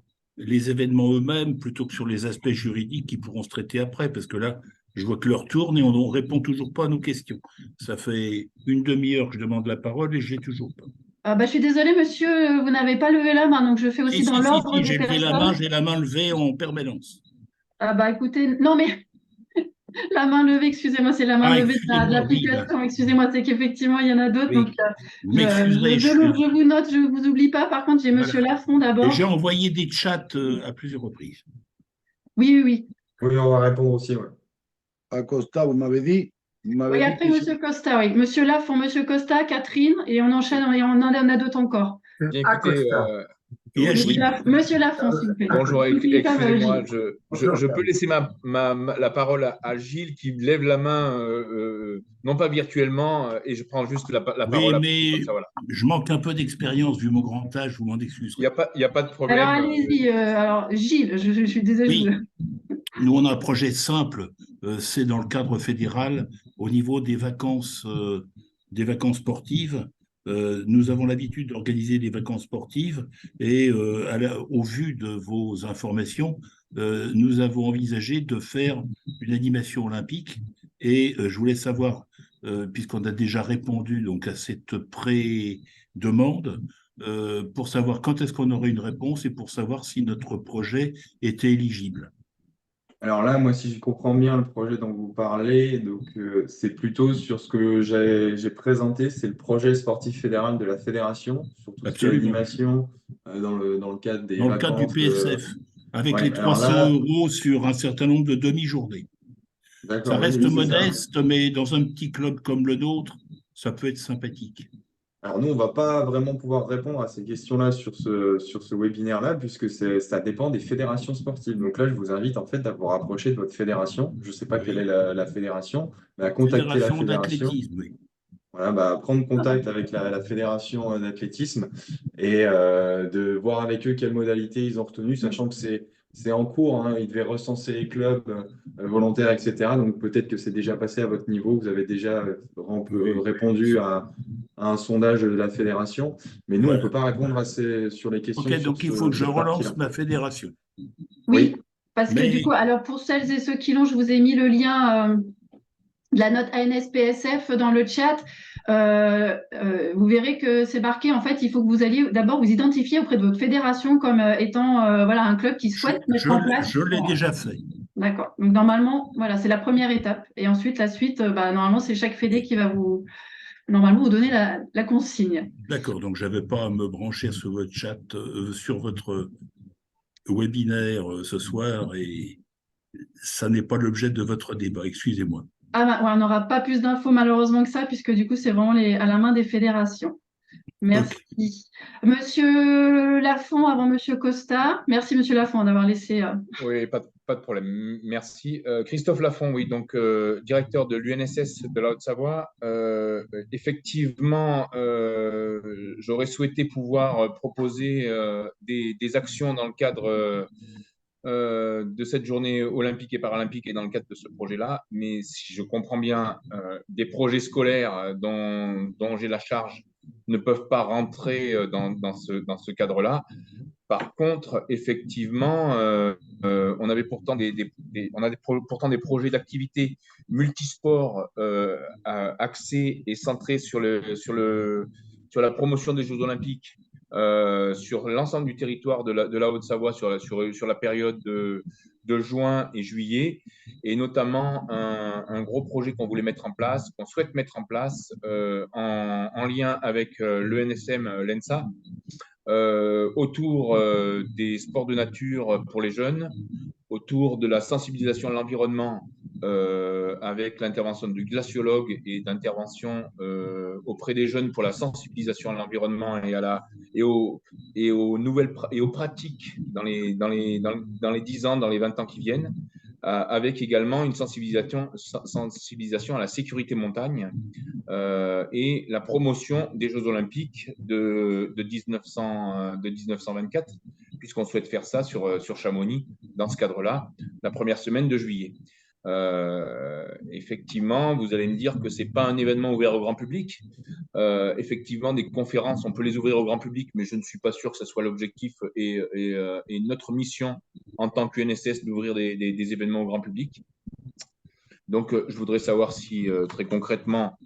événements eux-mêmes plutôt que sur les aspects juridiques qui pourront se traiter après? Parce que là, je vois que l'heure tourne et on ne répond toujours pas à nos questions. Ça fait une demi-heure que je demande la parole et je l'ai toujours pas. Je suis désolée, monsieur, vous n'avez pas levé la main, donc je fais aussi dans l'ordre J'ai des levé la personnes. main, j'ai la main levée en permanence. Écoutez, non mais la main levée, excusez-moi, c'est la main levée de Excusez-moi, oui, l'application. Excusez-moi, c'est qu'effectivement, il y en a d'autres. oui. Donc, Vous m'excuserez. je vous note, je ne vous oublie pas. Par contre, j'ai monsieur Voilà. Lafond Et d'abord. j'ai envoyé des chats à plusieurs reprises. Oui, oui, oui. Oui, on va répondre aussi, ouais. Acosta, vous m'avez dit. Vous m'avez Oui, dit après que monsieur Costa, oui. Monsieur Lafond, monsieur Costa, Catherine, et on enchaîne, et on en a d'autres encore. Bien, écoutez, Et Monsieur, Agile. monsieur Lafond, s'il vous plaît. bonjour, N'oubliez pas, excusez-moi, Gilles. je peux laisser la parole à Gilles qui lève la main, non pas virtuellement, et je prends juste la Oui, parole. mais Comme ça, voilà. je manque un peu d'expérience vu mon grand âge, vous m'en Il excuserez. n'y a pas de Alors, problème. allez-y. Alors, Gilles, je suis désolée. Oui, nous, on a un projet simple, c'est dans le cadre fédéral, au niveau des vacances sportives. Nous avons l'habitude d'organiser des vacances sportives et au vu de vos informations, nous avons envisagé de faire une animation olympique et je voulais savoir, puisqu'on a déjà répondu donc, à cette pré-demande, pour savoir quand est-ce qu'on aurait une réponse et pour savoir si notre projet était éligible. Alors là, moi, si je comprends bien le projet dont vous parlez, donc c'est plutôt sur ce que j'ai présenté, c'est le projet sportif fédéral de la fédération, sur tout ce qui est Absolument. animation dans le cadre des Dans le cadre du vacances. PSF, avec Ouais, les alors 300 là, € sur un certain nombre de demi-journées. Ça d'accord, oui, reste oui, c'est ça. modeste, mais dans un petit club comme le nôtre, ça peut être sympathique. Alors nous, on ne va pas vraiment pouvoir répondre à ces questions-là sur ce webinaire-là, puisque ça dépend des fédérations sportives. Donc là, je vous invite en fait à vous rapprocher de votre fédération. Je ne sais pas quelle est la fédération, mais à contacter la Fédération fédération. d'athlétisme, oui. Voilà, prendre contact avec la fédération d'athlétisme et de voir avec eux quelles modalités ils ont retenues, sachant que c'est en cours, hein, ils devaient recenser les clubs volontaires, etc. Donc peut-être que c'est déjà passé à votre niveau, vous avez déjà répondu à un sondage de la fédération, mais nous, on ne peut pas répondre sur les questions Ok, donc il faut que je cette partie-là. relance ma fédération. Oui, parce que Mais- du coup, alors pour celles et ceux qui l'ont, je vous ai mis le lien de la note ANSPSF dans le chat. Vous verrez que c'est marqué, en fait, il faut que vous alliez d'abord vous identifier auprès de votre fédération comme étant voilà, un club qui souhaite mettre en place. Je l'ai déjà fait. D'accord. Donc normalement, voilà, c'est la première étape. Et ensuite, la suite, normalement, c'est chaque fédé qui va normalement vous donner la consigne. D'accord, donc je n'avais pas à me brancher sur votre chat, sur votre webinaire ce soir, et ça n'est pas l'objet de votre débat, excusez-moi. On n'aura pas plus d'infos malheureusement que ça, puisque du coup, c'est vraiment à la main des fédérations. Merci. Okay. Monsieur Lafond avant Monsieur Costa. Merci Monsieur Lafond d'avoir laissé. Oui, pas de problème. Merci. Christophe Lafond, oui, donc directeur de l'UNSS de la Haute-Savoie. Effectivement, j'aurais souhaité pouvoir proposer des actions dans le cadre de cette journée olympique et paralympique et dans le cadre de ce projet-là. Mais si je comprends bien, des projets scolaires dont j'ai la charge ne peuvent pas rentrer dans ce cadre-là. Par contre, effectivement, on avait pourtant pourtant des projets d'activité multisports axés et centrés sur la promotion des Jeux Olympiques sur l'ensemble du territoire de la Haute-Savoie sur la période de juin et juillet, et notamment un gros projet qu'on voulait mettre en place, qu'on souhaite mettre en place en lien avec l'ENSM, l'ENSA, autour des sports de nature pour les jeunes, autour de la sensibilisation à l'environnement avec l'intervention du glaciologue et d'intervention auprès des jeunes pour la sensibilisation à l'environnement et aux pratiques dans les 10 ans, dans les 20 ans qui viennent, avec également une sensibilisation à la sécurité montagne et la promotion des Jeux Olympiques de 1924, puisqu'on souhaite faire ça sur Chamonix, dans ce cadre-là, la première semaine de juillet. Effectivement, vous allez me dire que ce n'est pas un événement ouvert au grand public. Effectivement, des conférences, on peut les ouvrir au grand public, mais je ne suis pas sûr que ce soit l'objectif et notre mission en tant qu'UNSS d'ouvrir des événements au grand public. Donc, je voudrais savoir si, très concrètement,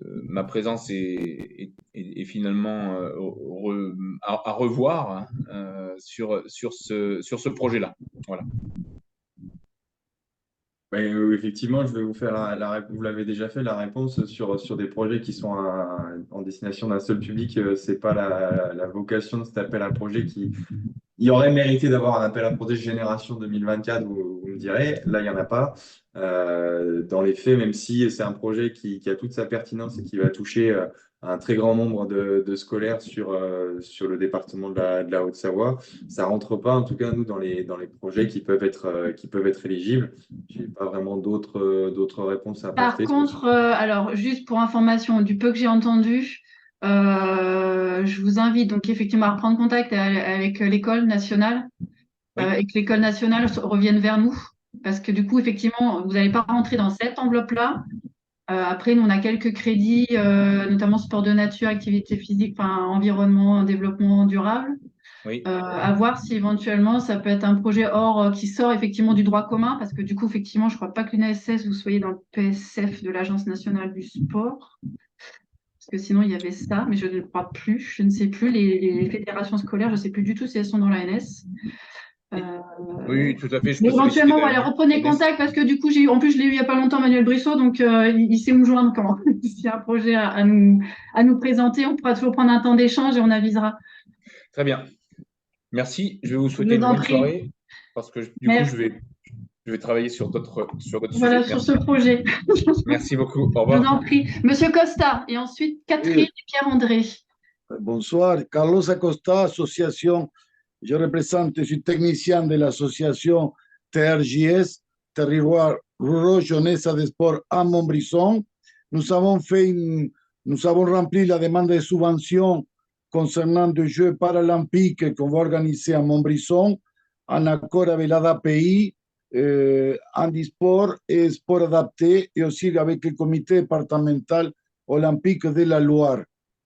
ma présence est finalement à revoir hein, sur ce projet-là. Voilà. Effectivement, je vais vous faire vous l'avez déjà fait, la réponse sur des projets qui sont en destination d'un seul public. C'est pas la vocation de cet appel à projet qui il aurait mérité d'avoir un appel à projet Génération 2024, vous me direz. Là, il n'y en a pas. Dans les faits, même si c'est un projet qui a toute sa pertinence et qui va toucher un très grand nombre de scolaires sur le département de la Haute-Savoie, ça ne rentre pas, en tout cas, nous, dans les projets qui peuvent être éligibles. Je n'ai pas vraiment d'autres réponses à Par apporter. contre, alors juste pour information, du peu que j'ai entendu, je vous invite donc effectivement à reprendre contact avec l'école nationale et que l'école nationale revienne vers nous. Parce que du coup, effectivement, vous n'allez pas rentrer dans cette enveloppe-là. Après, nous, on a quelques crédits, notamment sport de nature, activité physique, enfin, environnement, développement durable. Oui. À voir si éventuellement ça peut être un projet hors qui sort effectivement du droit commun, parce que du coup, effectivement, je ne crois pas que l'UNSS, vous soyez dans le PSF de l'Agence nationale du sport. Parce que sinon, il y avait ça, mais je ne crois plus. Je ne sais plus. Les fédérations scolaires, je ne sais plus du tout si elles sont dans l'ANS. Oui, tout à fait. Je Mais peux solliciter éventuellement, voilà, reprenez contact parce que du coup, en plus, je l'ai eu il n'y a pas longtemps, Manuel Brissot, donc il sait où me joindre quand s'il y a un projet à nous présenter. On pourra toujours prendre un temps d'échange et on avisera. Très bien. Merci. Je vais vous souhaiter une bonne soirée parce que du coup, je vais travailler sur d'autres sujets. Voilà, sur ce projet. Merci beaucoup. Au Je revoir. vous en prie. Monsieur Costa et ensuite Catherine et Pierre-André. Bonsoir, Carlos Acosta, association. Je représente, je suis technicien de l'association TRJS, Territoire Rural Jeunesse des Sports à Montbrisson. Nous avons rempli la demande de subvention concernant des Jeux paralympiques qu'on va organiser à Montbrisson en accord avec l'ADAPI, handisport et sport adapté, et aussi avec le comité départemental olympique de la Loire,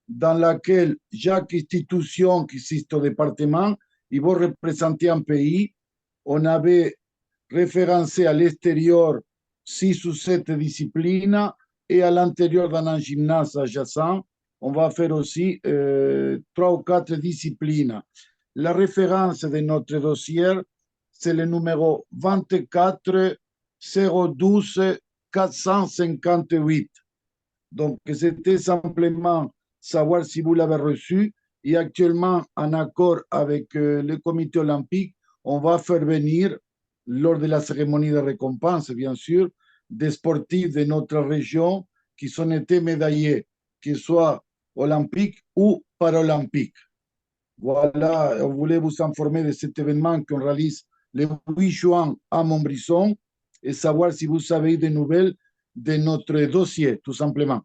dans laquelle chaque institution qui existe au département, ils vont représenter un pays. On avait référencé à l'extérieur 6 ou 7 disciplines et à l'intérieur d'un gymnase adjacent, on va faire aussi 3 ou 4 disciplines. La référence de notre dossier, c'est le numéro 24 012 458. Donc, c'était simplement savoir si vous l'avez reçu. Et actuellement, en accord avec le comité olympique, on va faire venir, lors de la cérémonie de récompense, bien sûr, des sportifs de notre région qui sont été médaillés, qu'ils soient olympiques ou paralympiques. Voilà, on voulait vous informer de cet événement qu'on réalise le 8 juin à Montbrisson et savoir si vous avez des nouvelles de notre dossier, tout simplement.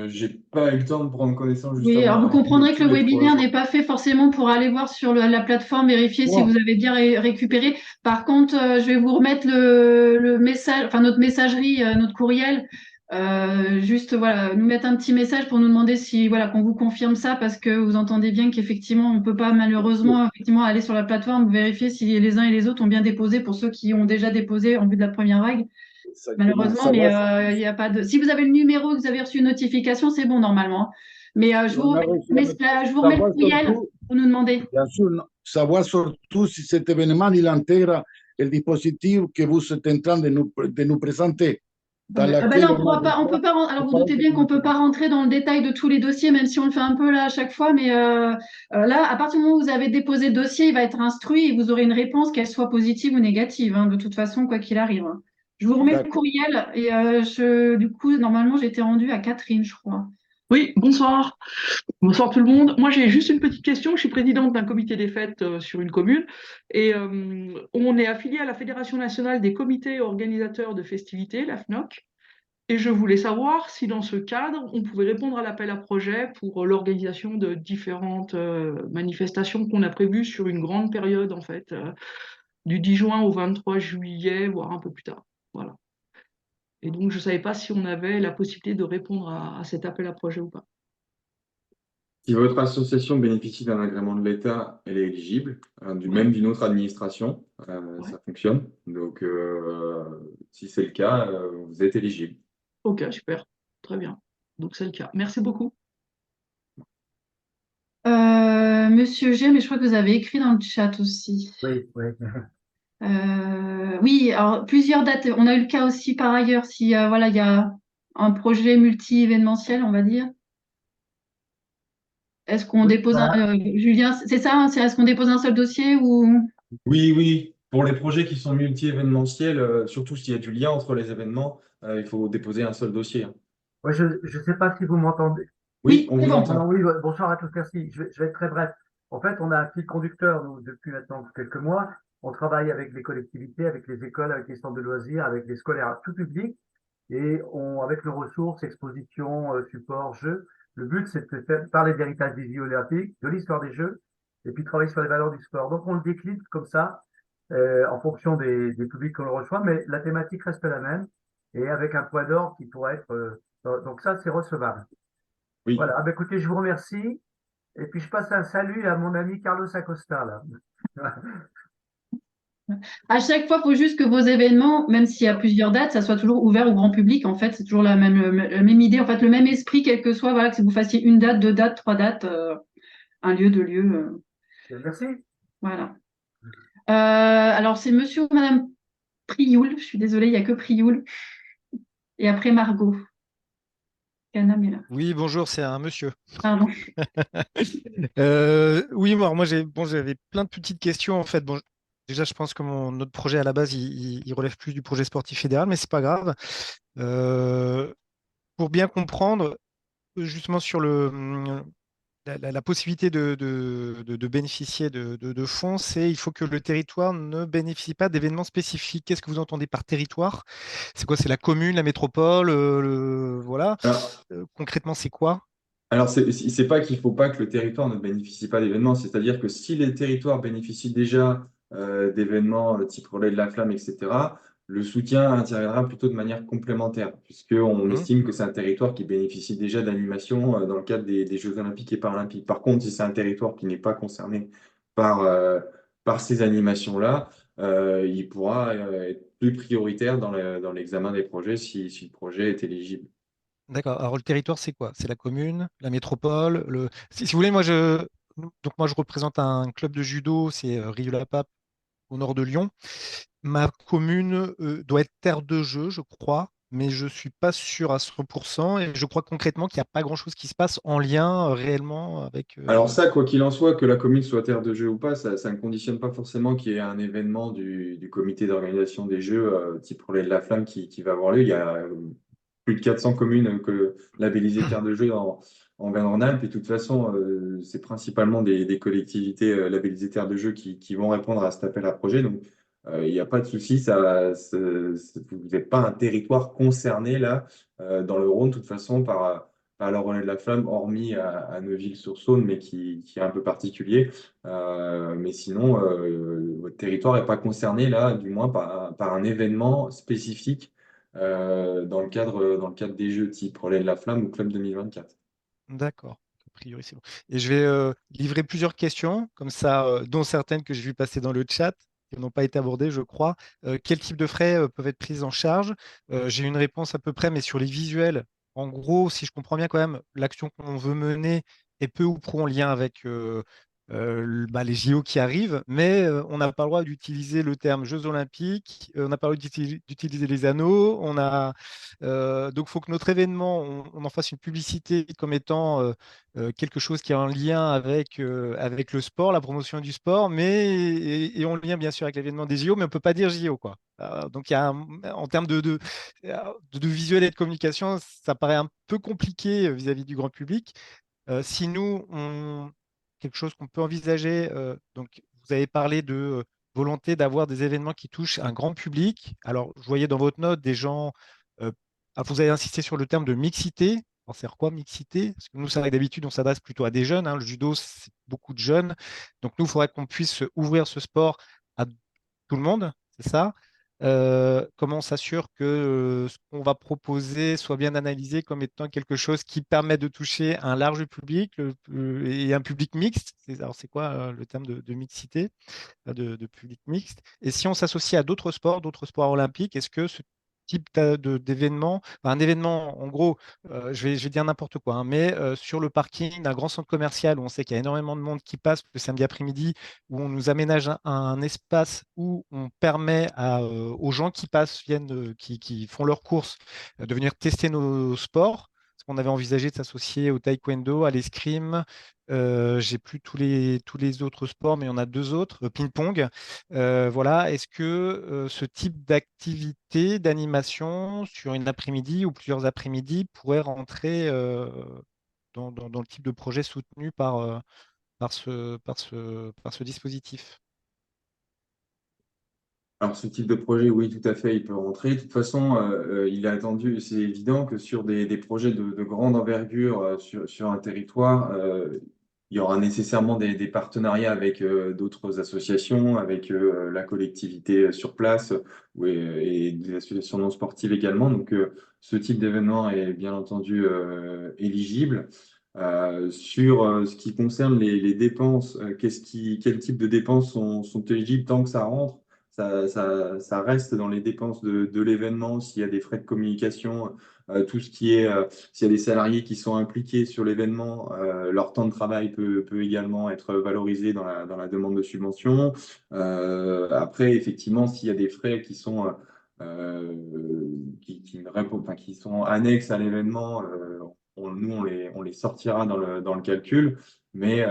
J'ai pas eu le temps de prendre connaissance justement. Oui, alors vous comprendrez que le webinaire n'est pas fait forcément pour aller voir sur la plateforme, vérifier si vous avez bien récupéré. Par contre, je vais vous remettre le message, enfin notre messagerie, notre courriel. Juste voilà, nous mettre un petit message pour nous demander si voilà qu'on vous confirme ça, parce que vous entendez bien qu'effectivement on peut pas malheureusement effectivement aller sur la plateforme vérifier si les uns et les autres ont bien déposé pour ceux qui ont déjà déposé en vue de la première vague. Malheureusement, mais il y a pas de. Si vous avez le numéro, que vous avez reçu une notification, c'est bon normalement. Mais je vous remets le courriel pour nous demander. Bien sûr, savoir surtout si cet événement il intègre le dispositif que vous êtes en train de nous présenter. Là, on peut pas. Alors, vous doutez bien qu'on ne peut pas rentrer dans le détail de tous les dossiers, même si on le fait un peu là à chaque fois. Mais là, à partir du moment où vous avez déposé le dossier, il va être instruit et vous aurez une réponse, qu'elle soit positive ou négative, hein, de toute façon, quoi qu'il arrive. Je vous remets le courriel et du coup, normalement, j'étais rendue à Catherine, je crois. Oui, bonsoir. Bonsoir tout le monde. Moi, j'ai juste une petite question. Je suis présidente d'un comité des fêtes sur une commune et on est affilié à la Fédération nationale des comités organisateurs de festivités, la FNOC. Et je voulais savoir si dans ce cadre, on pouvait répondre à l'appel à projet pour l'organisation de différentes manifestations qu'on a prévues sur une grande période, en fait, du 10 juin au 23 juillet, voire un peu plus tard. Voilà. Et donc, je ne savais pas si on avait la possibilité de répondre à cet appel à projet ou pas. Si votre association bénéficie d'un agrément de l'État, elle est éligible, même d'une autre administration, ça fonctionne. Donc, si c'est le cas, vous êtes éligible. Ok, super. Très bien. Donc, c'est le cas. Merci beaucoup. Monsieur G, mais je crois que vous avez écrit dans le chat aussi. Oui, oui. Oui, alors plusieurs dates. On a eu le cas aussi par ailleurs, si voilà, il y a un projet multi-événementiel, on va dire. Est-ce qu'on Oui, dépose Julien, c'est ça, hein, est-ce qu'on dépose un seul dossier ou Oui, oui. Pour les projets qui sont multi-événementiels, surtout s'il y a du lien entre les événements, il faut déposer un seul dossier, hein. Ouais, je ne sais pas si vous m'entendez. Oui, Oui, on c'est vous bon. Alors entend. oui, bonsoir à tous, merci. Je vais être très bref. En fait, on a un fil conducteur, nous, depuis maintenant quelques mois. On travaille avec les collectivités, avec les écoles, avec les centres de loisirs, avec les scolaires, tout public. Et avec nos ressources, expositions, supports, jeux, le but, c'est de faire parler de l'héritage des Jeux olympiques, de l'histoire des Jeux, et puis travailler sur les valeurs du sport. Donc, on le décline comme ça, en fonction des publics qu'on reçoit, mais la thématique reste la même, et avec un point d'ordre qui pourrait être... donc ça, c'est recevable. Oui. Voilà. Ah, ben, écoutez, je vous remercie. Et puis, je passe un salut à mon ami Carlos Acosta, là. À chaque fois, il faut juste que vos événements, même s'il y a plusieurs dates, ça soit toujours ouvert au grand public. En fait, c'est toujours la même idée, en fait, le même esprit, quel que soit, voilà, que vous fassiez une date, deux dates, trois dates, un lieu, deux lieux. Merci. Voilà. Alors, c'est monsieur ou madame Prioul. Je suis désolée, il n'y a que Prioul. Et après, Margot. Canam est là. Oui, bonjour, c'est un monsieur. Pardon. Oui, moi j'avais plein de petites questions en fait. Bon, déjà, je pense que notre projet à la base, il relève plus du projet sportif fédéral, mais c'est pas grave. Euh, pour bien comprendre, justement sur la possibilité de bénéficier de fonds, c'est il faut que le territoire ne bénéficie pas d'événements spécifiques. Qu'est-ce que vous entendez par territoire? C'est quoi? C'est la commune, la métropole, voilà. Alors, Concrètement, c'est quoi? Alors, c'est pas qu'il faut pas que le territoire ne bénéficie pas d'événements, c'est-à-dire que si les territoires bénéficient déjà d'événements type relais de la flamme, etc., le soutien interviendra plutôt de manière complémentaire, puisqu'on estime que c'est un territoire qui bénéficie déjà d'animation dans le cadre des Jeux olympiques et paralympiques. Par contre, si c'est un territoire qui n'est pas concerné par ces animations-là, il pourra être plus prioritaire dans l'examen des projets si le projet est éligible. D'accord. Alors, le territoire, c'est quoi? C'est la commune, la métropole. Si vous voulez, moi, je représente un club de judo, c'est Rieux-la-Pape, au nord de Lyon. Ma commune doit être terre de jeu, je crois, mais je ne suis pas sûr à 100%. Et je crois concrètement qu'il n'y a pas grand-chose qui se passe en lien réellement avec. Alors ça, quoi qu'il en soit, que la commune soit terre de jeu ou pas, ça ne conditionne pas forcément qu'il y ait un événement du comité d'organisation des Jeux, type Relais de la Flamme, qui va avoir lieu. Il y a plus de 400 communes labellisées terre de jeu en Auvergne-Rhône-Alpes. Et de toute façon, c'est principalement des collectivités labellisées terre de jeu qui vont répondre à cet appel à projet. Donc, il n'y a pas de souci, vous n'êtes pas un territoire concerné là, dans le Rhône, de toute façon, par le relais de la flamme, hormis à Neuville-sur-Saône, mais qui est un peu particulier. Mais sinon, votre territoire n'est pas concerné là, du moins par un événement spécifique dans le cadre des Jeux type relais de la flamme ou Club 2024. D'accord. A priori, c'est bon. Et je vais livrer plusieurs questions, comme ça, dont certaines que j'ai vu passer dans le chat, qui n'ont pas été abordées, je crois. Quel type de frais peuvent être pris en charge? J'ai une réponse à peu près, mais sur les visuels, en gros, si je comprends bien quand même, l'action qu'on veut mener est peu ou prou en lien avec les JO qui arrivent, mais on n'a pas le droit d'utiliser le terme Jeux Olympiques, on n'a pas le droit d'utiliser les anneaux, donc il faut que notre événement, on en fasse une publicité comme étant quelque chose qui est en lien avec le sport, la promotion du sport, et en lien bien sûr avec l'événement des JO, mais on ne peut pas dire JO, quoi. Donc, en termes de visuel et de communication, ça paraît un peu compliqué vis-à-vis du grand public. Si nous, quelque chose qu'on peut envisager, donc vous avez parlé de volonté d'avoir des événements qui touchent un grand public. Alors, je voyais dans votre note des gens, vous avez insisté sur le terme de mixité. Alors, c'est quoi mixité? Parce que nous, c'est vrai que d'habitude, on s'adresse plutôt à des jeunes, hein. Le judo, c'est beaucoup de jeunes. Donc, nous, il faudrait qu'on puisse ouvrir ce sport à tout le monde, c'est ça. comment on s'assure que ce qu'on va proposer soit bien analysé comme étant quelque chose qui permet de toucher un large public et un public mixte. Alors, c'est quoi le terme de mixité, de public mixte? Et si on s'associe à d'autres sports olympiques, est-ce que ce type d'événement, enfin, un événement, en gros, je vais dire n'importe quoi, hein, mais sur le parking d'un grand centre commercial où on sait qu'il y a énormément de monde qui passe le samedi après-midi, où on nous aménage un espace où on permet aux gens qui passent, qui font leurs courses, de venir tester nos sports. Parce qu'on avait envisagé de s'associer au taekwondo, à l'escrime. J'ai plus tous les autres sports, mais il y en a deux autres, ping-pong. Voilà. Est-ce que ce type d'activité, d'animation sur une après-midi ou plusieurs après-midi pourrait rentrer dans le type de projet soutenu par ce dispositif? Alors, ce type de projet, oui, tout à fait, il peut rentrer. De toute façon, il est attendu, c'est évident que sur des projets de grande envergure sur un territoire, il y aura nécessairement des partenariats avec d'autres associations, avec la collectivité sur place et des associations non sportives également. Donc, ce type d'événement est bien entendu éligible. Sur ce qui concerne les dépenses, quel type de dépenses sont éligibles tant que ça rentre? Ça reste dans les dépenses de l'événement. S'il y a des frais de communication, tout ce qui est, s'il y a des salariés qui sont impliqués sur l'événement, leur temps de travail peut également être valorisé dans la demande de subvention. Après, effectivement, s'il y a des frais qui sont, qui ne répondent, enfin, qui sont annexes à l'événement, nous, on les sortira dans le calcul. Mais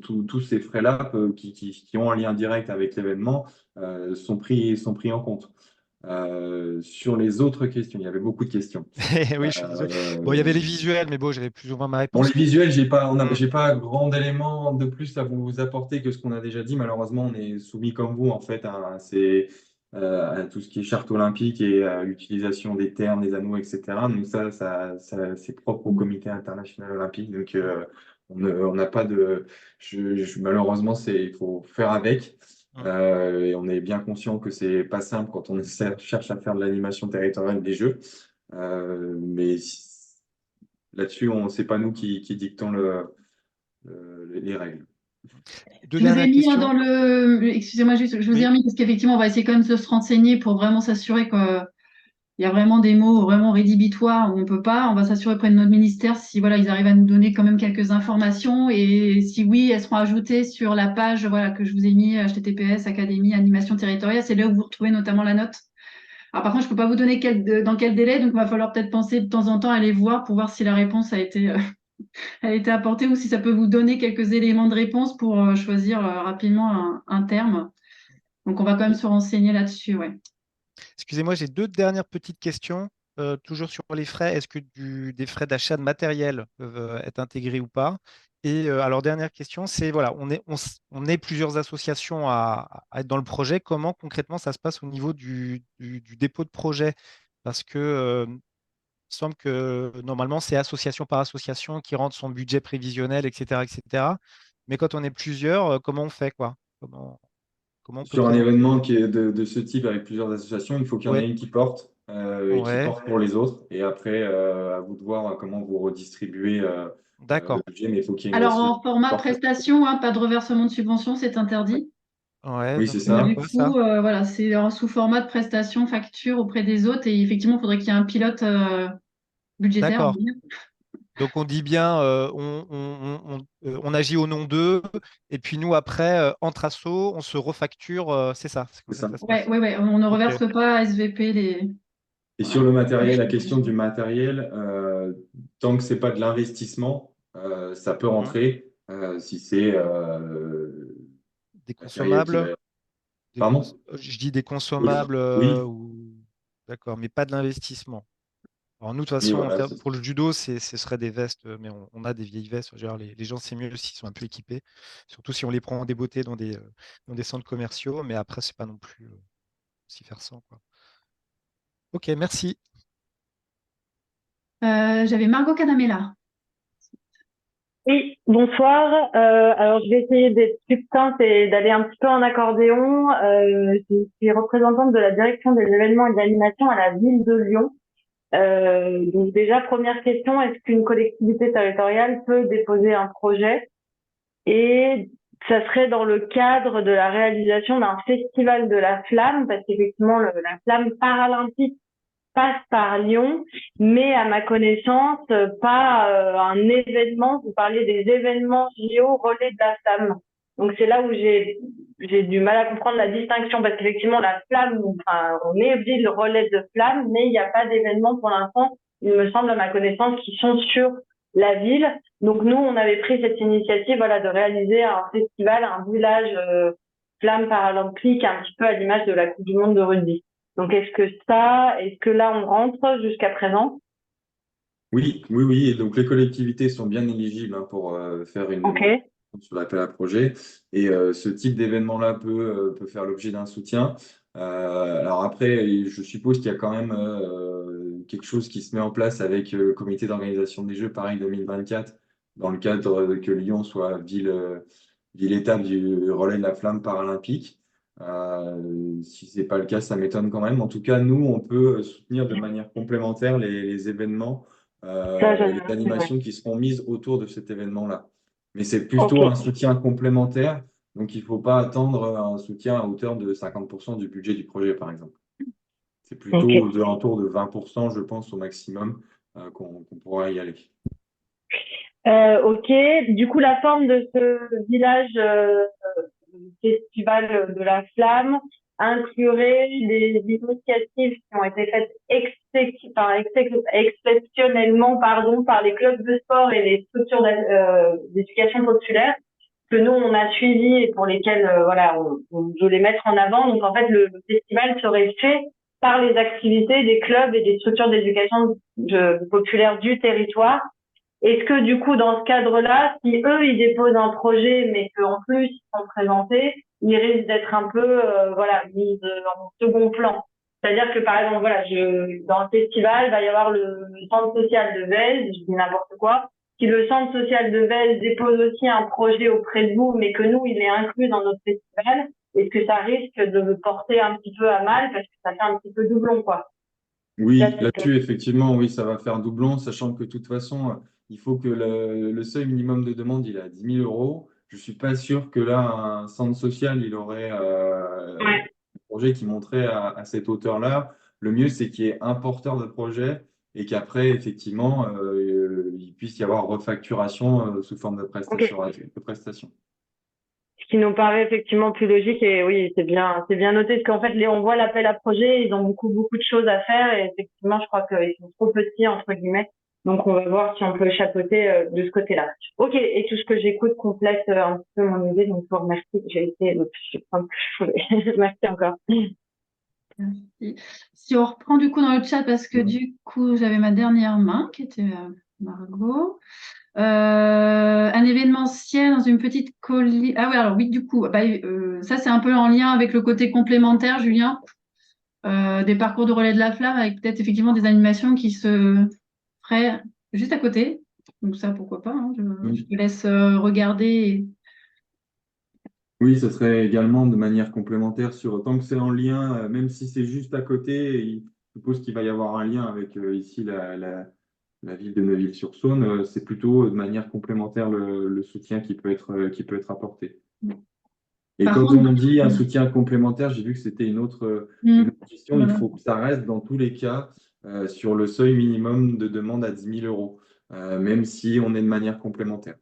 tous ces frais-là qui ont un lien direct avec l'événement sont pris en compte. Sur les autres questions, il y avait beaucoup de questions. Oui, je suis désolé. Bon, il y avait les visuels, mais bon, j'avais plus ou moins ma Bon, réponse. les visuels, Mm. j'ai pas grand d'éléments de plus à vous apporter que ce qu'on a déjà dit. Malheureusement, on est soumis comme vous, en fait, à tout ce qui est charte olympique et à l'utilisation des termes, des anneaux, etc. Donc c'est propre au Comité international olympique. Donc, on n'a pas de... malheureusement, il faut faire avec. Et on est bien conscient que c'est pas simple quand on cherche à faire de l'animation territoriale des Jeux. Mais là-dessus, c'est pas nous qui dictons les règles. Deux Je vous ai dernières mis questions. dans le. Excusez-moi juste, je vous ai Oui. remis parce qu'effectivement, on va essayer quand même de se renseigner pour vraiment s'assurer qu'il y a vraiment des mots vraiment rédhibitoires où on peut pas. On va s'assurer auprès de notre ministère si voilà, ils arrivent à nous donner quand même quelques informations et si oui, elles seront ajoutées sur la page voilà, que je vous ai mis, https Académie Animation Territoriale. C'est là où vous retrouvez notamment la note. Alors par contre, je peux pas vous donner dans quel délai, donc il va falloir peut-être penser de temps en temps à aller voir pour voir si la réponse a été apportée ou si ça peut vous donner quelques éléments de réponse pour choisir rapidement un terme. Donc on va quand même se renseigner là-dessus, ouais. Excusez-moi, j'ai deux dernières petites questions, toujours sur les frais. Est-ce que des frais d'achat de matériel peuvent être intégrés ou pas? Et alors, dernière question, c'est voilà, on est plusieurs associations à être dans le projet. Comment concrètement ça se passe au niveau du dépôt de projet? Parce que il semble que normalement, c'est association par association qui rentre son budget prévisionnel, etc., etc. Mais quand on est plusieurs, comment on fait, quoi? Comment on peut Sur un présenter? événement qui est de ce type avec plusieurs associations, il faut qu'il y en ait Ouais, une qui porte et qui ouais, porte pour les autres. Et après, à vous de voir comment vous redistribuez le d'accord. budget, mais il faut qu'il y ait une Alors association en qui format porte. prestation, hein, pas de reversement de subvention, c'est interdit. Ouais, Oui, donc c'est ça veut dire ça. Du quoi ça? coup, voilà, c'est sous format de prestation, facture auprès des autres. Et effectivement, il faudrait qu'il y ait un pilote budgétaire, on va D'accord. dire. Donc on dit bien, on agit au nom d'eux, et puis nous après, entre assos, on se refacture, c'est ça, c'est C'est comme ça que ça. ça se Ouais, passe. ouais, ouais, on ne Ok. reverse pas à SVP les. Et sur Voilà. le matériel, la question du matériel, tant que c'est pas de l'investissement, ça peut Mhm. rentrer si c'est Des matériel qui consommables, va. Pardon? je dis des Oui, consommables, oui, d'accord, mais pas de l'investissement. Alors nous, de toute oui, façon, voilà. pour le judo, ce serait des vestes, mais on a des vieilles vestes. Genre, les gens, c'est mieux s'ils sont un peu équipés, surtout si on les prend en débeauté dans des centres commerciaux, mais après, c'est pas non plus s'y faire sans, quoi. Ok, merci. J'avais Margot Canamela. Oui, bonsoir. Alors, je vais essayer d'être succincte et d'aller un petit peu en accordéon. Je suis représentante de la direction des événements et de l'animation à la ville de Lyon. Donc déjà, première question, est-ce qu'une collectivité territoriale peut déposer un projet? Et ça serait dans le cadre de la réalisation d'un festival de la flamme, parce qu'effectivement, la flamme paralympique passe par Lyon, mais à ma connaissance, pas un événement. Vous parliez des événements JO relais de la flamme. Donc c'est là où j'ai du mal à comprendre la distinction, parce qu'effectivement la flamme, enfin, on est ville relais de flamme, mais il n'y a pas d'événement pour l'instant, il me semble à ma connaissance, qui sont sur la ville. Donc nous, on avait pris cette initiative, voilà, de réaliser un festival, un village flamme paralympique, un petit peu à l'image de la Coupe du Monde de rugby. Donc, est-ce que là, on rentre jusqu'à présent? Oui, oui, oui. Et donc, les collectivités sont bien éligibles hein, pour faire une Ok, demande sur l'appel à projet. Et ce type d'événement-là peut faire l'objet d'un soutien. Alors après, je suppose qu'il y a quand même quelque chose qui se met en place avec le comité d'organisation des Jeux Paris 2024, dans le cadre que Lyon soit ville-étape du relais de la flamme paralympique. Si ce n'est pas le cas, ça m'étonne quand même. En tout cas, nous, on peut soutenir de manière complémentaire les événements ça, et les ouais. animations qui seront mises autour de cet événement-là. Mais c'est Ok, plutôt un soutien complémentaire, donc il ne faut pas attendre un soutien à hauteur de 50% du budget du projet, par exemple. C'est plutôt ok. aux alentours de 20%, je pense, au maximum, qu'on pourra y aller. Ok, du coup, la forme de ce village festival de la flamme inclurait des initiatives qui ont été faites exceptionnellement par les clubs de sport et les structures d'éducation populaire que nous, on a suivis et pour lesquels voilà, on veut les mettre en avant. Donc, en fait, le festival serait fait par les activités des clubs et des structures d'éducation populaire du territoire. Est-ce que du coup, dans ce cadre-là, si eux, ils déposent un projet, mais qu'en plus, ils sont présentés, ils risquent d'être un peu voilà, mis en second plan. C'est-à-dire que, par exemple, voilà, dans le festival, il va y avoir le centre social de Vèze, je dis n'importe quoi. Si le centre social de Vèze dépose aussi un projet auprès de vous, mais que nous, il est inclus dans notre festival, est-ce que ça risque de me porter un petit peu à mal parce que ça fait un petit peu doublon, quoi. Oui, là-dessus, effectivement, oui, ça va faire doublon, sachant que de toute façon, il faut que le seuil minimum de demande, il est à 10 000 euros. Je ne suis pas sûr que là, un centre social, il aurait un Ouais. projet qui monterait à cette hauteur-là. Le mieux, c'est qu'il y ait un porteur de projet et qu'après, effectivement, il puisse y avoir refacturation sous forme de Ok. prestation. Ce qui nous paraît effectivement plus logique et oui, c'est bien noté parce qu'en fait, on voit l'appel à projet, ils ont beaucoup de choses à faire et effectivement, je crois qu'ils sont trop petits, entre guillemets. Donc, on va voir si on peut chapeauter de ce côté-là. Ok, et tout ce que j'écoute complète un petit peu mon idée, donc je vous remercie. J'ai été le plus simple que je pouvais. Merci encore. Merci. Si on reprend du coup dans le chat, parce que du coup, j'avais ma dernière main qui était Margot. Un événementiel dans une petite colline. Ah oui, alors oui, du coup, ça c'est un peu en lien avec le côté complémentaire, Julien, des parcours de relais de la flamme avec peut-être effectivement des animations qui se feraient juste à côté. Donc ça, pourquoi pas, hein, je te laisse regarder. Oui, ce serait également de manière complémentaire tant que c'est en lien, même si c'est juste à côté, je suppose qu'il va y avoir un lien avec ici la ville de Neuville-sur-Saône, c'est plutôt de manière complémentaire le soutien qui peut être apporté. Et Par quand contre, on dit un soutien complémentaire, j'ai vu que c'était une autre question, il voilà. faut que ça reste dans tous les cas sur le seuil minimum de demande à 10 000 euros, même si on est de manière complémentaire.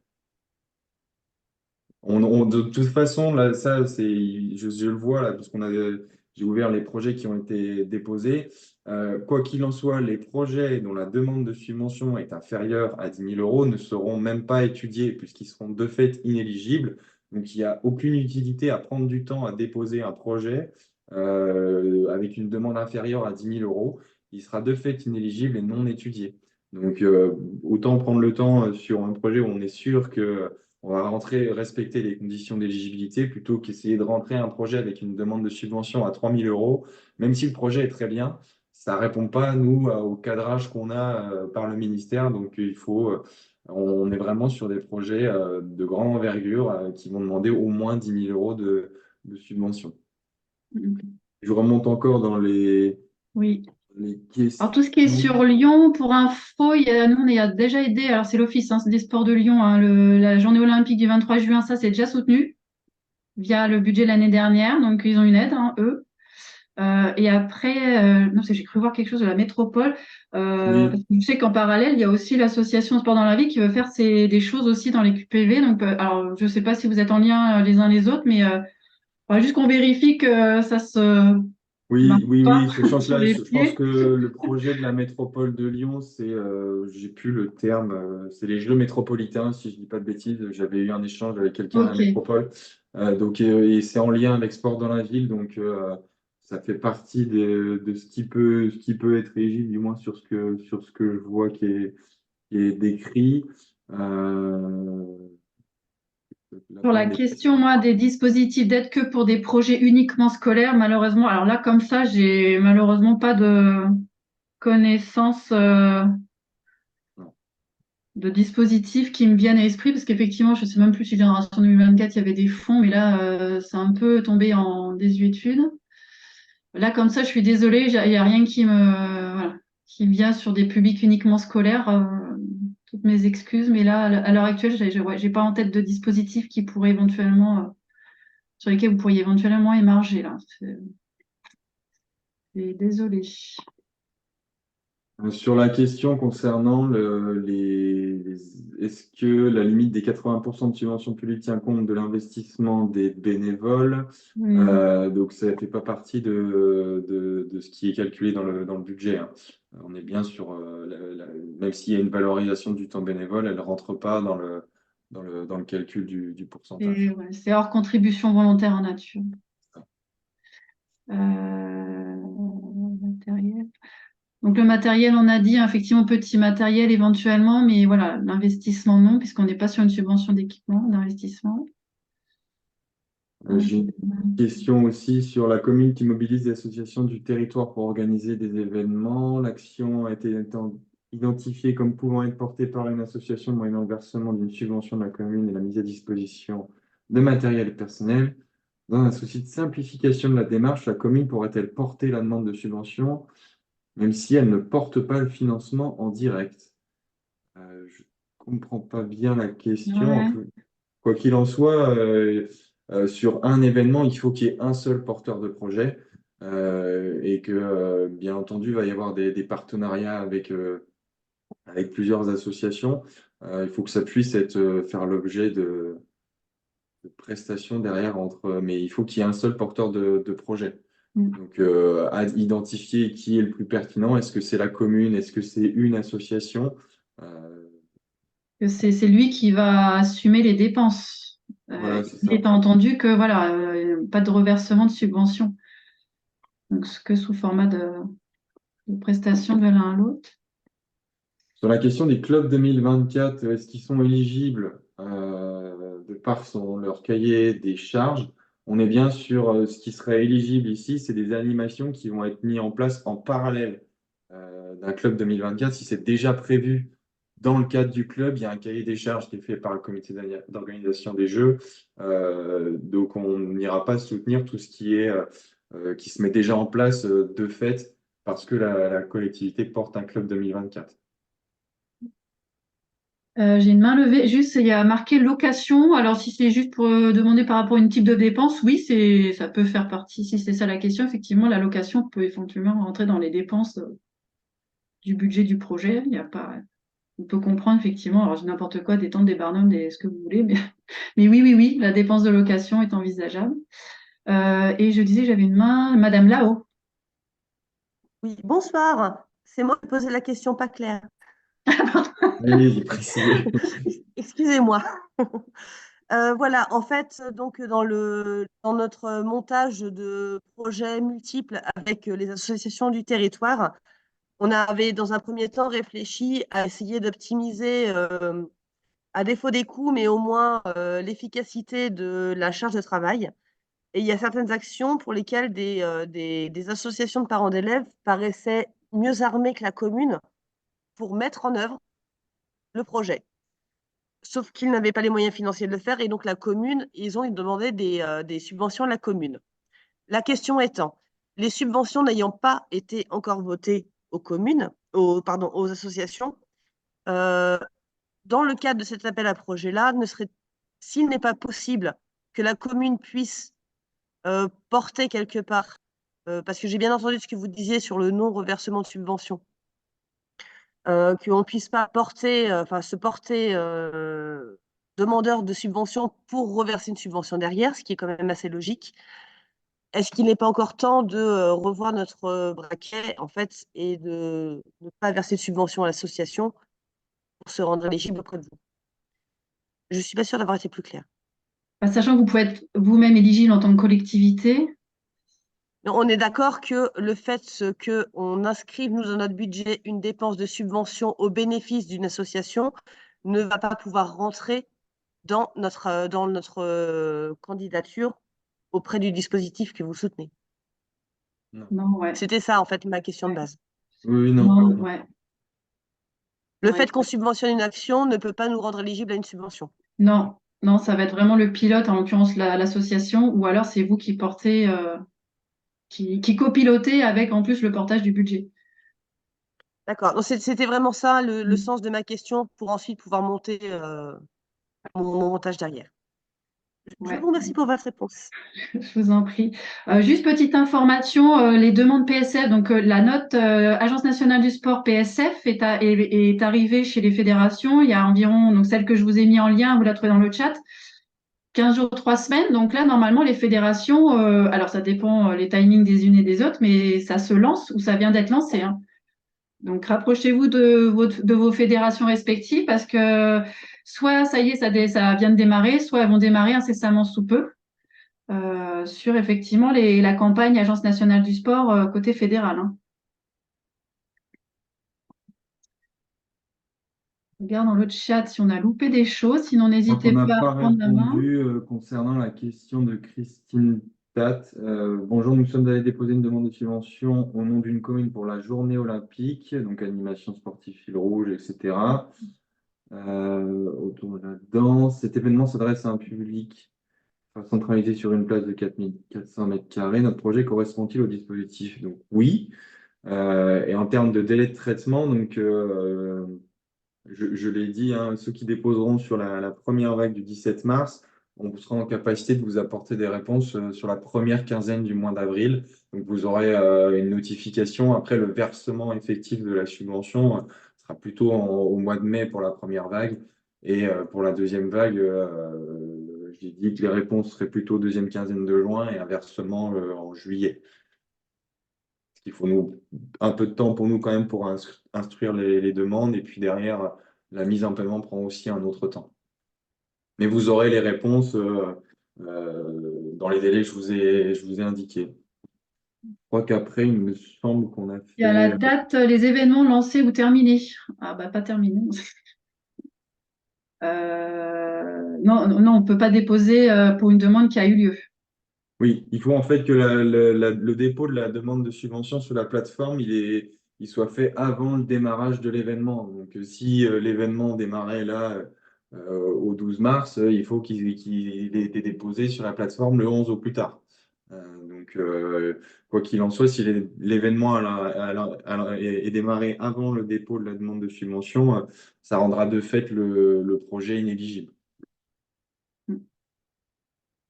De toute façon, là, ça, je le vois là, parce j'ai ouvert les projets qui ont été déposés. Quoi qu'il en soit, les projets dont la demande de subvention est inférieure à 10 000 euros ne seront même pas étudiés, puisqu'ils seront de fait inéligibles. Donc, il n'y a aucune utilité à prendre du temps à déposer un projet avec une demande inférieure à 10 000 euros. Il sera de fait inéligible et non étudié. Donc, autant prendre le temps sur un projet où on est sûr que on va respecter les conditions d'éligibilité plutôt qu'essayer de rentrer un projet avec une demande de subvention à 3 000 euros, même si le projet est très bien, ça ne répond pas, nous, au cadrage qu'on a par le ministère. Donc, il faut On est vraiment sur des projets de grande envergure qui vont demander au moins 10 000 euros de subvention. Je remonte encore dans les Oui. questions. Alors, tout ce qui est sur Lyon, pour info, nous, on y a déjà aidé. Alors, c'est l'Office des sports de Lyon. La journée olympique du 23 juin, ça, c'est déjà soutenu via le budget de l'année dernière. Donc, ils ont une aide, eux. Et après, non, j'ai cru voir quelque chose de la métropole. Oui. Parce que je sais qu'en parallèle, il y a aussi l'association Sport dans la vie qui veut faire des choses aussi dans les QPV. Donc, alors, je ne sais pas si vous êtes en lien les uns les autres, mais faudra juste qu'on vérifie que ça se Oui, marche oui, pas oui, sachant que sur là, les je pense pieds. que le projet de la métropole de Lyon, c'est, j'ai plus le terme, c'est les Jeux métropolitains, si je dis pas de bêtises. J'avais eu un échange avec quelqu'un de la Ok. métropole, et c'est en lien avec sport dans la ville, donc ça fait partie de ce qui peut être éligible, du moins sur ce que je vois qui est décrit. Euh, Sur la question, moi, des dispositifs d'aide que pour des projets uniquement scolaires, malheureusement, alors là, comme ça, j'ai malheureusement pas de connaissances de dispositifs qui me viennent à l'esprit, parce qu'effectivement, je sais même plus si Génération 2024, il y avait des fonds, mais là, c'est un peu tombé en désuétude. Là, comme ça, je suis désolée, il n'y a rien voilà, qui me vient sur des publics uniquement scolaires. Toutes mes excuses, mais là, à l'heure actuelle, j'ai pas en tête de dispositifs qui pourraient éventuellement, sur lesquels vous pourriez éventuellement émarger là. Désolée. Sur la question concernant est-ce que la limite des 80% de subvention publique tient compte de l'investissement des bénévoles? Donc ça ne fait pas partie de ce qui est calculé dans le budget, hein. On est bien sur, même s'il y a une valorisation du temps bénévole, elle ne rentre pas dans le calcul du pourcentage. C'est hors contribution volontaire en nature. Matériel. Donc le matériel, on a dit effectivement petit matériel éventuellement, mais voilà, l'investissement non, puisqu'on n'est pas sur une subvention d'équipement, d'investissement. J'ai une question aussi sur la commune qui mobilise les associations du territoire pour organiser des événements. L'action a été identifiée comme pouvant être portée par une association moyennant le versement d'une subvention de la commune et la mise à disposition de matériel personnel. Dans un souci de simplification de la démarche, la commune pourrait-elle porter la demande de subvention, même si elle ne porte pas le financement en direct? Je ne comprends pas bien la question. Ouais. Quoi qu'il en soit, sur un événement, il faut qu'il y ait un seul porteur de projet et que, bien entendu, il va y avoir des partenariats avec plusieurs associations. Il faut que ça puisse faire l'objet de prestations derrière mais il faut qu'il y ait un seul porteur de projet. Donc, à identifier qui est le plus pertinent. Est-ce que c'est la commune? Est-ce que c'est une association? C'est lui qui va assumer les dépenses. Voilà, c'est Il ça. est entendu que voilà, pas de reversement de subvention. Donc, que sous format de prestation de l'un à l'autre. Sur la question des clubs 2024, est-ce qu'ils sont éligibles de par leur cahier des charges? On est bien sur ce qui serait éligible ici, c'est des animations qui vont être mises en place en parallèle d'un club 2024. Si c'est déjà prévu dans le cadre du club, il y a un cahier des charges qui est fait par le comité d'organisation des Jeux. Donc on n'ira pas soutenir tout ce qui se met déjà en place de fait parce que la collectivité porte un club 2024. J'ai une main levée. Juste, il y a marqué location. Alors, si c'est juste pour demander par rapport à une type de dépense, oui, ça peut faire partie. Si c'est ça la question, effectivement, la location peut éventuellement rentrer dans les dépenses du budget du projet. Il y a pas. On peut comprendre effectivement. Alors, j'ai n'importe quoi, des tentes, des barnums, ce que vous voulez, mais oui, la dépense de location est envisageable. Et je disais, j'avais une main, Madame Lao. Oui, bonsoir. C'est moi qui posais la question pas claire. Oui, j'ai précisé. Excusez-moi. Voilà, en fait, donc dans notre montage de projets multiples avec les associations du territoire, on avait dans un premier temps réfléchi à essayer d'optimiser, à défaut des coûts, mais au moins l'efficacité de la charge de travail. Et il y a certaines actions pour lesquelles des associations de parents d'élèves paraissaient mieux armées que la commune pour mettre en œuvre le projet. sauf qu'ils n'avaient pas les moyens financiers de le faire, et donc la commune, ils ont demandé des subventions à la commune. La question étant, les subventions n'ayant pas été encore votées aux communes, aux associations, dans le cadre de cet appel à projet-là, s'il n'est pas possible que la commune puisse porter quelque part, parce que j'ai bien entendu ce que vous disiez sur le non-reversement de subventions, qu'on ne puisse pas se porter demandeur de subvention pour reverser une subvention derrière, ce qui est quand même assez logique. Est-ce qu'il n'est pas encore temps de revoir notre braquet, en fait, et de ne pas verser de subvention à l'association pour se rendre éligible auprès de vous? Je ne suis pas sûre d'avoir été plus claire. Sachant que vous pouvez être vous-même éligible en tant que collectivité. On est d'accord que le fait qu'on inscrive, nous, dans notre budget, une dépense de subvention au bénéfice d'une association ne va pas pouvoir rentrer dans notre candidature auprès du dispositif que vous soutenez. Non, ouais. C'était ça, en fait, ma question de base. Oui, non. Non, ouais. Le Ouais. fait qu'on subventionne une action ne peut pas nous rendre éligible à une subvention. Non, non, ça va être vraiment le pilote, en l'occurrence l'association, ou alors c'est vous qui portez, qui copilotez avec en plus le portage du budget. D'accord. Donc, c'était vraiment ça le sens de ma question pour ensuite pouvoir monter mon montage derrière. Je vous remercie pour votre réponse. Je vous en prie. Juste petite information, les demandes PSF, donc la note Agence nationale du sport PSF est arrivée chez les fédérations. Il y a environ, donc celle que je vous ai mis en lien, vous la trouvez dans le chat, 15 jours, 3 semaines. Donc là, normalement, les fédérations, alors ça dépend les timings des unes et des autres, mais ça se lance ou ça vient d'être lancé, hein. Donc, rapprochez-vous de vos fédérations respectives parce que soit ça y est, ça vient de démarrer, soit elles vont démarrer incessamment sous peu sur effectivement la campagne Agence nationale du sport côté fédéral, hein. Regarde dans le chat si on a loupé des choses, sinon n'hésitez On n'a pas pas à prendre la main. répondu concernant la question de Christine Tat. Bonjour, nous sommes allés déposer une demande de subvention au nom d'une commune pour la journée olympique, donc animation sportive, fil rouge, etc. Autour de la danse. Cet événement s'adresse à un public centralisé sur une place de 4400 mètres carrés. Notre projet correspond-il au dispositif? Donc oui. Et en termes de délai de traitement, donc je l'ai dit, hein, ceux qui déposeront sur la première vague du 17 mars, on sera en capacité de vous apporter des réponses sur la première quinzaine du mois d'avril. Donc, vous aurez une notification. Après, le versement effectif de la subvention sera plutôt au mois de mai pour la première vague. Et pour la deuxième vague, j'ai dit que les réponses seraient plutôt deuxième quinzaine de juin et un versement en juillet. Il faut un peu de temps pour nous quand même pour instruire les demandes et puis derrière, la mise en paiement prend aussi un autre temps. Mais vous aurez les réponses dans les délais que je vous ai indiqués. Je crois qu'après, il me semble qu'on a fait… Il y a la date, les événements lancés ou terminés. Ah bah pas terminés. Non, on ne peut pas déposer pour une demande qui a eu lieu. Oui, il faut en fait que le dépôt de la demande de subvention sur la plateforme, il soit fait avant le démarrage de l'événement. Donc, si l'événement démarrait là au 12 mars, il faut qu'il ait été déposé sur la plateforme le 11 au plus tard. Donc, quoi qu'il en soit, si l'événement est démarré avant le dépôt de la demande de subvention, ça rendra de fait le projet inéligible.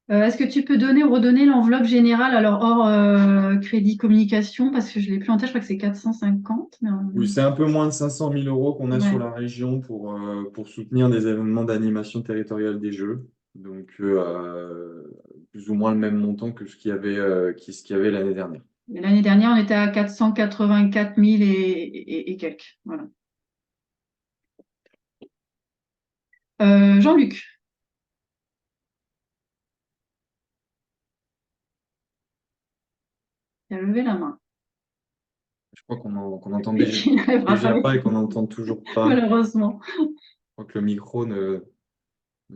Est-ce que tu peux donner ou redonner l'enveloppe générale, alors hors crédit communication, parce que je ne l'ai plus en tête, je crois que c'est 450. Oui, c'est un peu moins de 500 000 euros qu'on a sur la région pour soutenir des événements d'animation territoriale des Jeux. Donc, plus ou moins le même montant que ce qu'il y avait l'année dernière. L'année dernière, on était à 484 000 et quelques. Voilà. Jean-Luc. Il a levé la main. Je crois qu'on entend déjà pas et qu'on n'entend toujours pas. Malheureusement. Je crois que le micro ne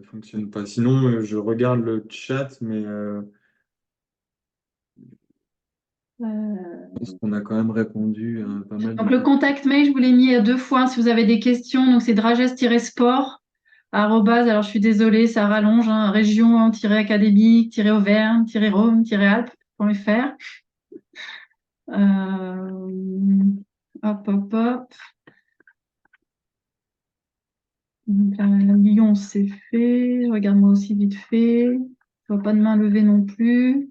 fonctionne pas. Sinon, je regarde le chat, mais je pense qu'on a quand même répondu à pas mal. Donc, le contact mail, je vous l'ai mis 2 fois si vous avez des questions. Donc, c'est drages-sport arrobase, alors je suis désolée, ça rallonge, hein, région-académique-auvergne-rhône-alpes.fr. Hop, hop, hop. Donc, Lyon, c'est fait. Je regarde moi aussi vite fait. Je vois pas de main levée non plus.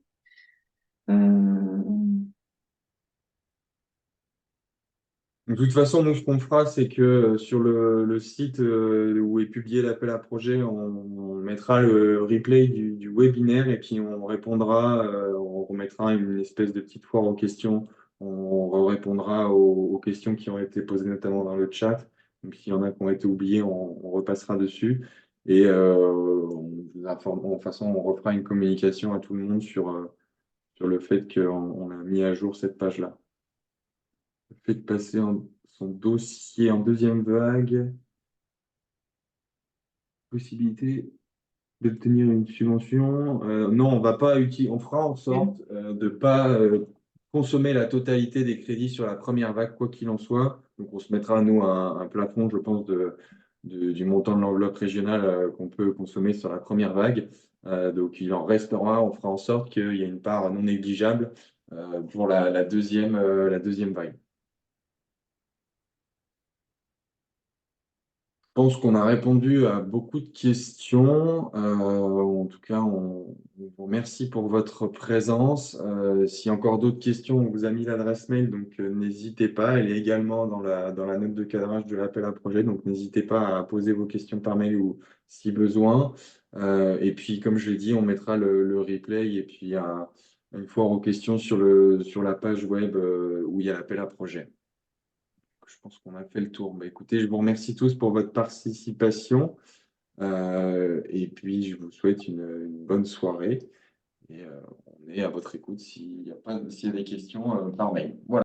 De toute façon, nous, ce qu'on fera, c'est que sur le site où est publié l'appel à projet, on mettra le replay du webinaire et puis on répondra, on remettra une espèce de petite foire aux questions. On répondra aux questions qui ont été posées notamment dans le chat. Donc, s'il y en a qui ont été oubliées, on repassera dessus. Et on vous informe, de toute façon, on refera une communication à tout le monde sur le fait qu'on a mis à jour cette page-là. Le fait de passer son dossier en deuxième vague, possibilité d'obtenir une subvention. Non, on va pas on fera en sorte de ne pas consommer la totalité des crédits sur la première vague, quoi qu'il en soit. Donc, on se mettra, nous, un plafond, je pense, du montant de l'enveloppe régionale qu'on peut consommer sur la première vague. Donc, il en restera, on fera en sorte qu'il y ait une part non négligeable pour la deuxième vague. Je pense qu'on a répondu à beaucoup de questions. En tout cas, on vous remercie pour votre présence. S'il y a encore d'autres questions, on vous a mis l'adresse mail, donc n'hésitez pas. Elle est également dans la note de cadrage de l'appel à projet, donc n'hésitez pas à poser vos questions par mail ou si besoin. Et puis, comme je l'ai dit, on mettra le replay et puis une fois aux questions sur la page web où il y a l'appel à projet. Je pense qu'on a fait le tour. Bah, écoutez, je vous remercie tous pour votre participation. Et puis, je vous souhaite une bonne soirée. Et on est à votre écoute s'il y a des questions par mail. Voilà.